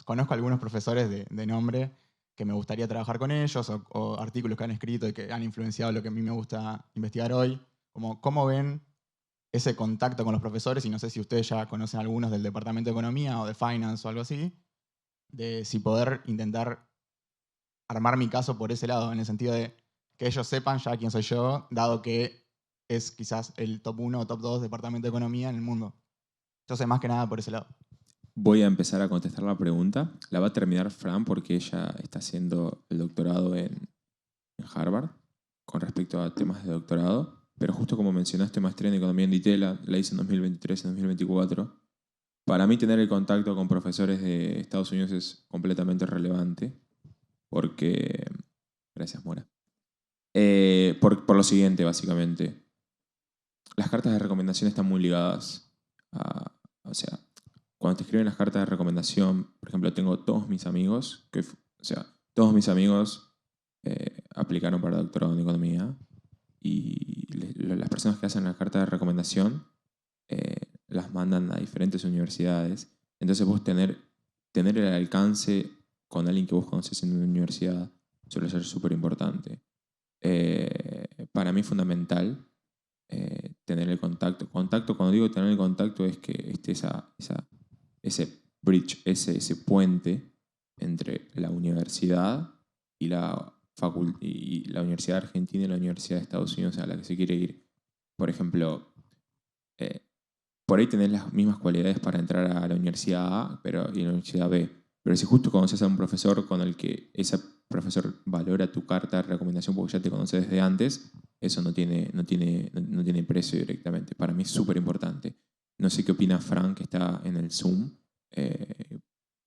conozco a algunos profesores de nombre que me gustaría trabajar con ellos o artículos que han escrito y que han influenciado lo que a mí me gusta investigar hoy. ¿Cómo ven ese contacto con los profesores? Y no sé si ustedes ya conocen algunos del Departamento de Economía o de Finance o algo así, de si poder intentar armar mi caso por ese lado, en el sentido de que ellos sepan ya quién soy yo, dado que es quizás el top 1 o top 2 Departamento de Economía en el mundo. Yo sé más que nada por ese lado. Voy a empezar a contestar la pregunta. La va a terminar Fran porque ella está haciendo el doctorado en Harvard con respecto a temas de doctorado. Pero justo como mencionaste, maestría en economía en Ditela, la hice en 2023 y en 2024. Para mí tener el contacto con profesores de Estados Unidos es completamente relevante porque... Gracias, Mora. Por lo siguiente, básicamente. Las cartas de recomendación están muy ligadas a... O sea, cuando te escriben las cartas de recomendación, por ejemplo, tengo todos mis amigos, todos mis amigos aplicaron para doctorado en economía y las personas que hacen las cartas de recomendación las mandan a diferentes universidades. Entonces vos tener el alcance con alguien que vos conoces en una universidad suele ser súper importante. Para mí es fundamental tener el contacto. Cuando digo tener el contacto es que esté ese bridge, ese puente entre la universidad y la Universidad Argentina y la Universidad de Estados Unidos a la que se quiere ir. Por ejemplo, por ahí tenés las mismas cualidades para entrar a la Universidad A y a la Universidad B. Pero si justo conoces a un profesor con el que ese profesor valora tu carta de recomendación porque ya te conoce desde antes, eso no tiene precio directamente. Para mí es súper importante. No sé qué opina Frank, que está en el Zoom,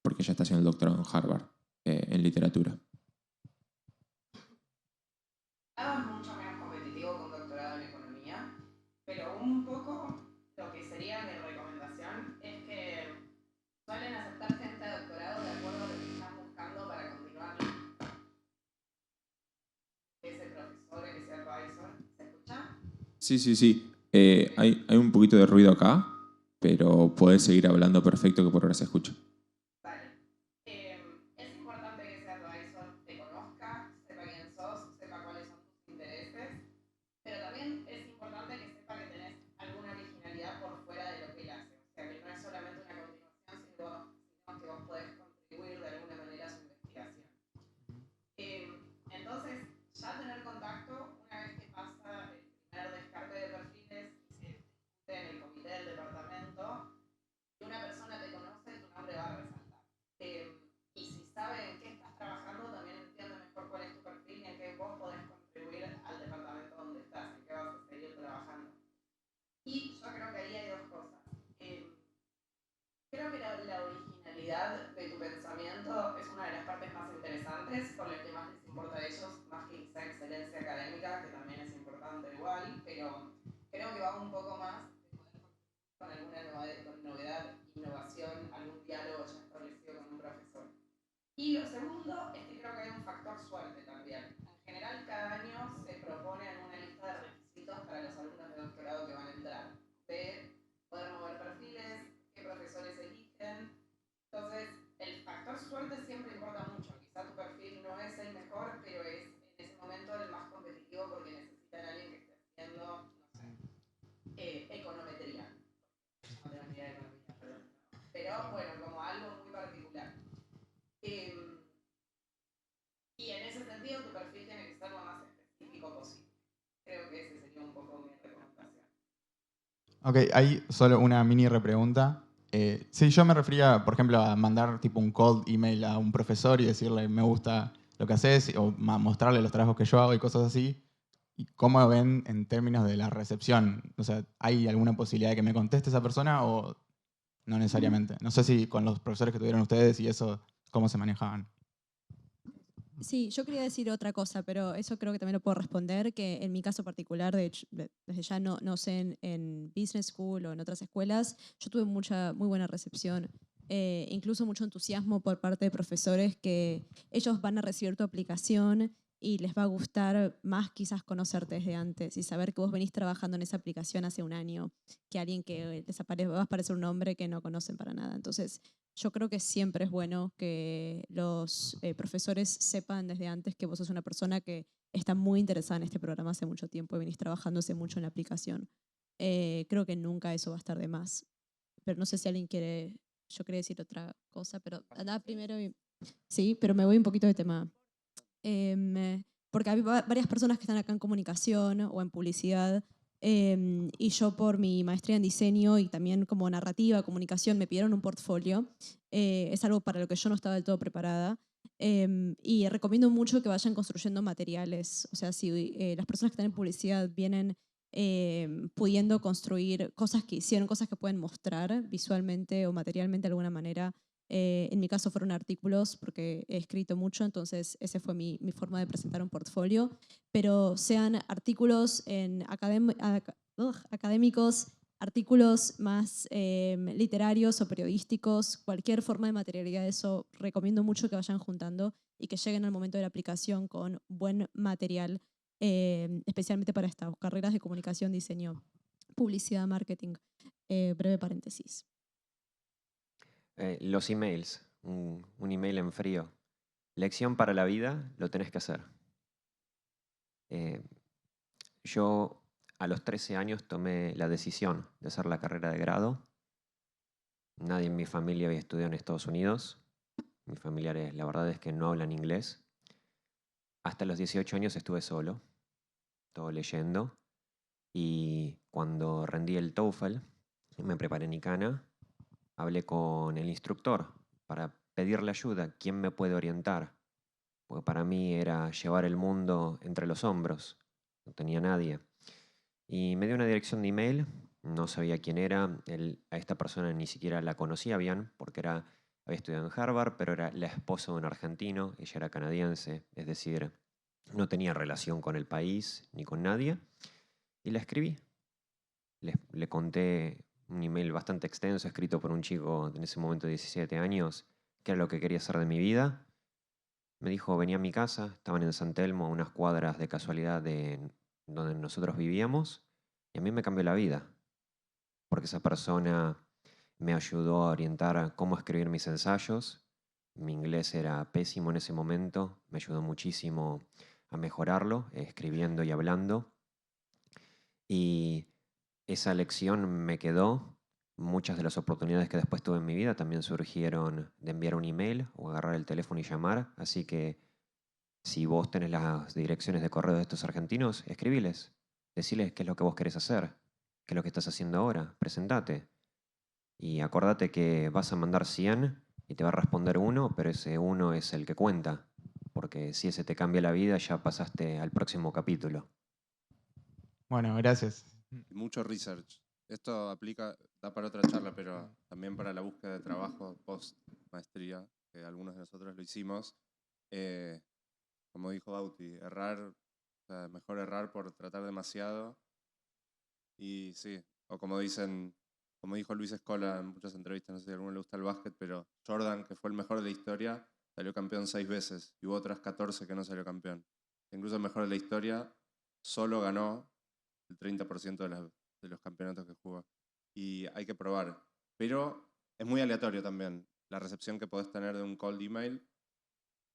porque ya está haciendo el doctorado en Harvard, en literatura. Es mucho menos competitivo que un doctorado en economía, pero un poco lo que sería mi recomendación es que suelen aceptar gente de doctorado de acuerdo a lo que están buscando para continuar. Ese profesor, ese advisor, ¿se escucha? Sí. Hay un poquito de ruido acá, pero podés seguir hablando perfecto que por ahora se escucha. Vale. Es importante que ese advisor te conozca, sepa quién sos, sepa cuáles son tus intereses, pero también es importante que sepa que tenés alguna originalidad por pluralidad de tu pensamiento es una de las partes más interesantes, por lo que más les importa a ellos, más que quizá excelencia académica, que también es importante igual, pero creo que va un poco más con alguna novedad, innovación, algún diálogo ya establecido con un profesor. Y lo segundo es que creo que hay un factor suerte también. En general, cada año se proponen una lista de requisitos para los alumnos de doctorado que van a entrar. De poder mover perfiles, qué profesores eligen. Entonces, el factor suerte siempre importa mucho. Quizá tu perfil no es el mejor, pero es en ese momento el más competitivo porque necesitan a alguien que esté haciendo, no sé, econometría. No tengo ni idea de economía, pero bueno, como algo muy particular. Y en ese sentido, tu perfil tiene que ser lo más específico posible. Creo que ese sería un poco mi recomendación. Ok, hay solo una mini repregunta. Sí, yo me refería, por ejemplo, a mandar tipo un cold email a un profesor y decirle me gusta lo que haces o mostrarle los trabajos que yo hago y cosas así. ¿Y cómo ven en términos de la recepción? O sea, ¿hay alguna posibilidad de que me conteste esa persona o no necesariamente? No sé si con los profesores que tuvieron ustedes y eso, ¿cómo se manejaban? Sí, yo quería decir otra cosa, pero eso creo que también lo puedo responder, que en mi caso particular, de hecho, desde ya no sé en Business School o en otras escuelas, yo tuve muy buena recepción, incluso mucho entusiasmo por parte de profesores que ellos van a recibir tu aplicación y les va a gustar más quizás conocerte desde antes y saber que vos venís trabajando en esa aplicación hace un año, que alguien que va a aparecer un nombre que no conocen para nada. Entonces, yo creo que siempre es bueno que los profesores sepan desde antes que vos sos una persona que está muy interesada en este programa hace mucho tiempo y venís trabajando hace mucho en la aplicación. Creo que nunca eso va a estar de más. Pero no sé si alguien quiere, yo quería decir otra cosa, pero andaba primero y... Sí, pero me voy un poquito de tema. Porque hay varias personas que están acá en comunicación o en publicidad y yo por mi maestría en diseño y también como narrativa, comunicación, me pidieron un portfolio. Es algo para lo que yo no estaba del todo preparada. Y recomiendo mucho que vayan construyendo materiales. O sea, si las personas que están en publicidad vienen pudiendo construir cosas que hicieron, cosas que pueden mostrar visualmente o materialmente de alguna manera. En mi caso fueron artículos porque he escrito mucho, entonces esa fue mi forma de presentar un portfolio, pero sean artículos académicos, artículos más literarios o periodísticos, cualquier forma de materialidad de eso, recomiendo mucho que vayan juntando y que lleguen al momento de la aplicación con buen material, especialmente para estas carreras de comunicación, diseño, publicidad, marketing. Breve paréntesis. Los emails, un email en frío. Lección para la vida, lo tenés que hacer. Yo a los 13 años tomé la decisión de hacer la carrera de grado. Nadie en mi familia había estudiado en Estados Unidos. Mis familiares, la verdad es que no hablan inglés. Hasta los 18 años estuve solo, todo leyendo. Y cuando rendí el TOEFL, me preparé en Icana, hablé con el instructor para pedirle ayuda. ¿Quién me puede orientar? Porque para mí era llevar el mundo entre los hombros. No tenía nadie. Y me dio una dirección de email. No sabía quién era. A esta persona ni siquiera la conocía bien porque había estudiado en Harvard, pero era la esposa de un argentino. Ella era canadiense. Es decir, no tenía relación con el país ni con nadie. Y la escribí. Le conté un email bastante extenso, escrito por un chico en ese momento de 17 años, que era lo que quería hacer de mi vida. Me dijo, venía a mi casa, estaban en San Telmo, a unas cuadras de casualidad de donde nosotros vivíamos, y a mí me cambió la vida, porque esa persona me ayudó a orientar a cómo escribir mis ensayos. Mi inglés era pésimo en ese momento, me ayudó muchísimo a mejorarlo, escribiendo y hablando. Y esa lección me quedó. Muchas de las oportunidades que después tuve en mi vida también surgieron de enviar un email o agarrar el teléfono y llamar. Así que si vos tenés las direcciones de correo de estos argentinos, escribiles. Deciles qué es lo que vos querés hacer, qué es lo que estás haciendo ahora. Presentate. Y acordate que vas a mandar 100 y te va a responder uno, pero ese uno es el que cuenta. Porque si ese te cambia la vida, ya pasaste al próximo capítulo. Bueno, gracias. Mucho research. Esto da para otra charla, pero también para la búsqueda de trabajo post maestría, que algunos de nosotros lo hicimos. Como dijo Bauti, errar, o sea, mejor errar por tratar demasiado. Y sí, o como dijo Luis Escola en muchas entrevistas, no sé si a alguno le gusta el básquet, pero Jordan, que fue el mejor de la historia, salió campeón 6 veces y hubo otras 14 que no salió campeón. Incluso el mejor de la historia solo ganó el 30% de los campeonatos que jugó. Y hay que probar. Pero es muy aleatorio también la recepción que podés tener de un cold email.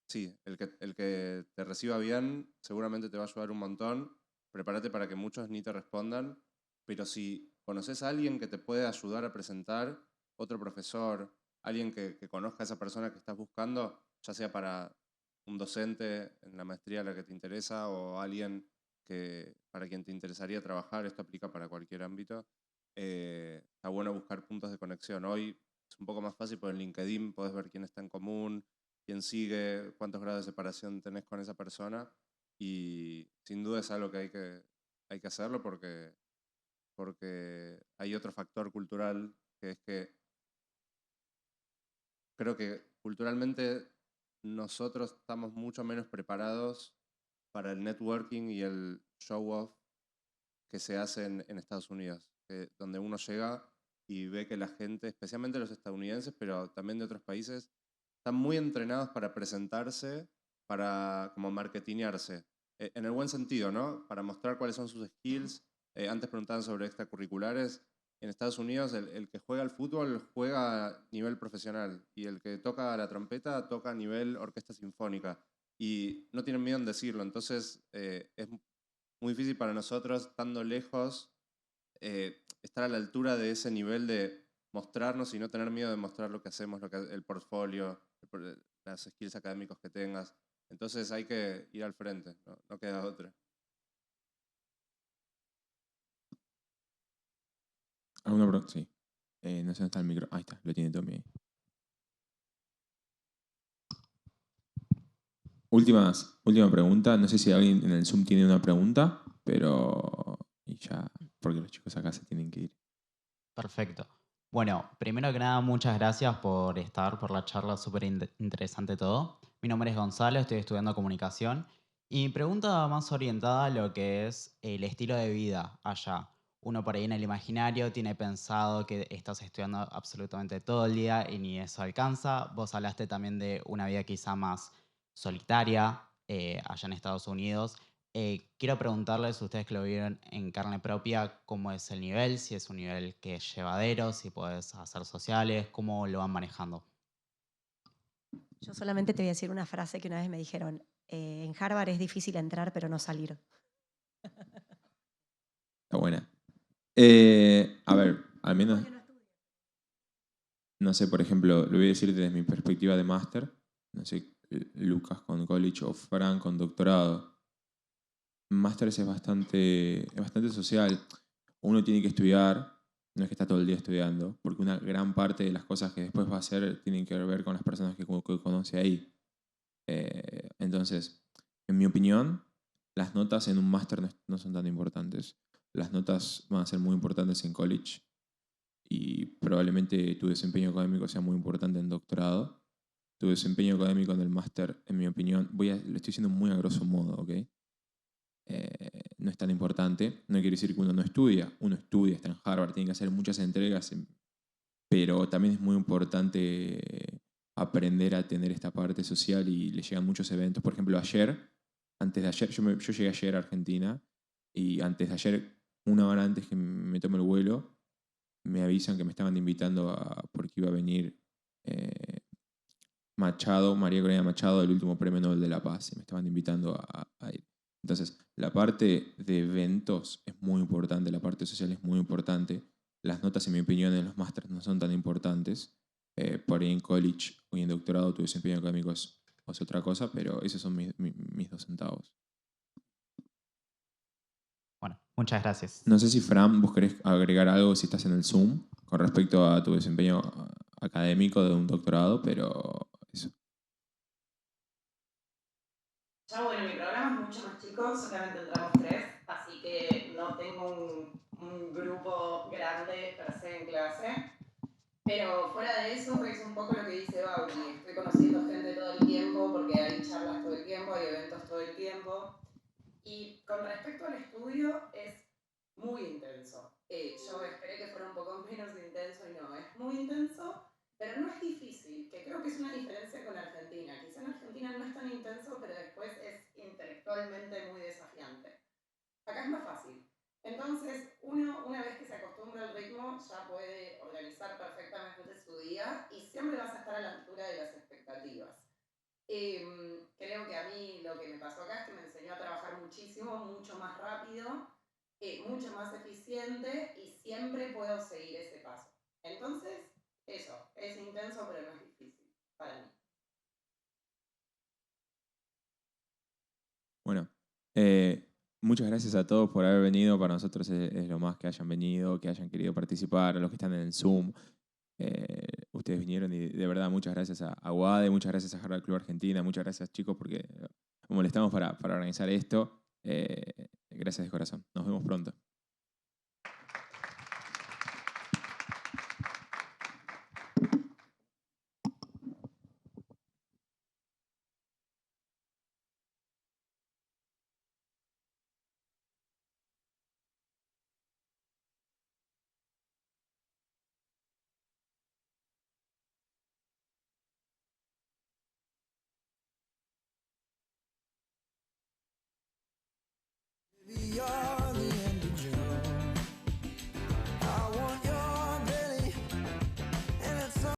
Sí, el que te reciba bien seguramente te va a ayudar un montón. Prepárate para que muchos ni te respondan. Pero si conoces a alguien que te puede ayudar a presentar, otro profesor, alguien que conozca a esa persona que estás buscando, ya sea para un docente en la maestría a la que te interesa o alguien para quien te interesaría trabajar, esto aplica para cualquier ámbito, está bueno buscar puntos de conexión. Hoy es un poco más fácil porque en LinkedIn podés ver quién está en común, quién sigue, cuántos grados de separación tenés con esa persona, y sin duda es algo que hay que hacerlo porque hay otro factor cultural, que es que creo que culturalmente nosotros estamos mucho menos preparados para el networking y el show-off que se hace en Estados Unidos, donde uno llega y ve que la gente, especialmente los estadounidenses, pero también de otros países, están muy entrenados para presentarse, para como marketinearse, en el buen sentido, ¿no? Para mostrar cuáles son sus skills. Antes preguntaban sobre extracurriculares. En Estados Unidos el que juega al fútbol juega a nivel profesional y el que toca la trompeta toca a nivel orquesta sinfónica. Y no tienen miedo en decirlo, entonces es muy difícil para nosotros, estando lejos, estar a la altura de ese nivel de mostrarnos y no tener miedo de mostrar lo que hacemos, el portfolio, las skills académicos que tengas. Entonces hay que ir al frente, no queda otra. ¿Alguna pregunta? Sí. No sé dónde está el micro. Ahí está, lo tiene Tommy ahí. Última pregunta. No sé si alguien en el Zoom tiene una pregunta, pero y ya, porque los chicos acá se tienen que ir. Perfecto. Bueno, primero que nada, muchas gracias por por la charla, súper interesante todo. Mi nombre es Gonzalo, estoy estudiando comunicación y mi pregunta va más orientada a lo que es el estilo de vida allá. Uno por ahí en el imaginario tiene pensado que estás estudiando absolutamente todo el día y ni eso alcanza. Vos hablaste también de una vida quizá más solitaria allá en Estados Unidos. Quiero preguntarles, ustedes que lo vieron en carne propia, cómo es el nivel, si es un nivel que es llevadero, si puedes hacer sociales, cómo lo van manejando. Yo solamente te voy a decir una frase que una vez me dijeron, en Harvard es difícil entrar pero no salir. Está buena. A ver, al menos, no sé, por ejemplo, lo voy a decir desde mi perspectiva de máster, no sé, Lucas con college o Fran con doctorado. Máster es bastante social. Uno tiene que estudiar, no es que está todo el día estudiando, porque una gran parte de las cosas que después va a hacer tienen que ver con las personas que conoce ahí. Entonces, en mi opinión, las notas en un máster no son tan importantes. Las notas van a ser muy importantes en college y probablemente tu desempeño académico sea muy importante en doctorado. Tu desempeño académico en el máster, en mi opinión, lo estoy diciendo muy a grosso modo, ¿ok? No es tan importante. No quiere decir que uno estudia, está en Harvard, tiene que hacer muchas entregas, pero también es muy importante aprender a tener esta parte social y le llegan muchos eventos. Por ejemplo, antes de ayer, yo llegué ayer a Argentina y antes de ayer, una hora antes que me tome el vuelo, me avisan que me estaban invitando porque iba a venir María Corina Machado, del último Premio Nobel de la Paz, y me estaban invitando a ir. Entonces, la parte de eventos es muy importante, la parte social es muy importante. Las notas, en mi opinión, en los másteres no son tan importantes. Por ahí en college o en doctorado tu desempeño académico es otra cosa, pero esos son mis 2 centavos. Bueno, muchas gracias. No sé si Fran, vos querés agregar algo si estás en el Zoom con respecto a tu desempeño académico de un doctorado, pero eso. Ya bueno, mi programa es mucho más chico, solamente entramos 3, así que no tengo un grupo grande per se en clase. Pero fuera de eso es un poco lo que dice Bauti. Estoy conociendo gente todo el tiempo porque hay charlas todo el tiempo, hay eventos todo el tiempo. Y con respecto al estudio es muy intenso. Yo esperé que fuera un poco menos intenso y no, es muy intenso, pero no es difícil, que creo que es una diferencia con Argentina. Quizá en Argentina no es tan intenso, pero después es intelectualmente muy desafiante. Acá es más fácil. Entonces, uno, una vez que se acostumbra al ritmo, ya puede organizar perfectamente su día y siempre vas a estar a la altura de las expectativas. Creo que a mí lo que me pasó acá es que me enseñó a trabajar muchísimo, mucho más rápido, mucho más eficiente y siempre puedo seguir ese paso. Entonces, eso, es intenso pero no es difícil para mí. Bueno, muchas gracias a todos por haber venido. Para nosotros es lo más que hayan venido, que hayan querido participar, a los que están en el Zoom. Ustedes vinieron y de verdad muchas gracias a UADE, muchas gracias a Harvard Club Argentina, muchas gracias chicos porque molestamos para organizar esto. Gracias de corazón. Nos vemos pronto.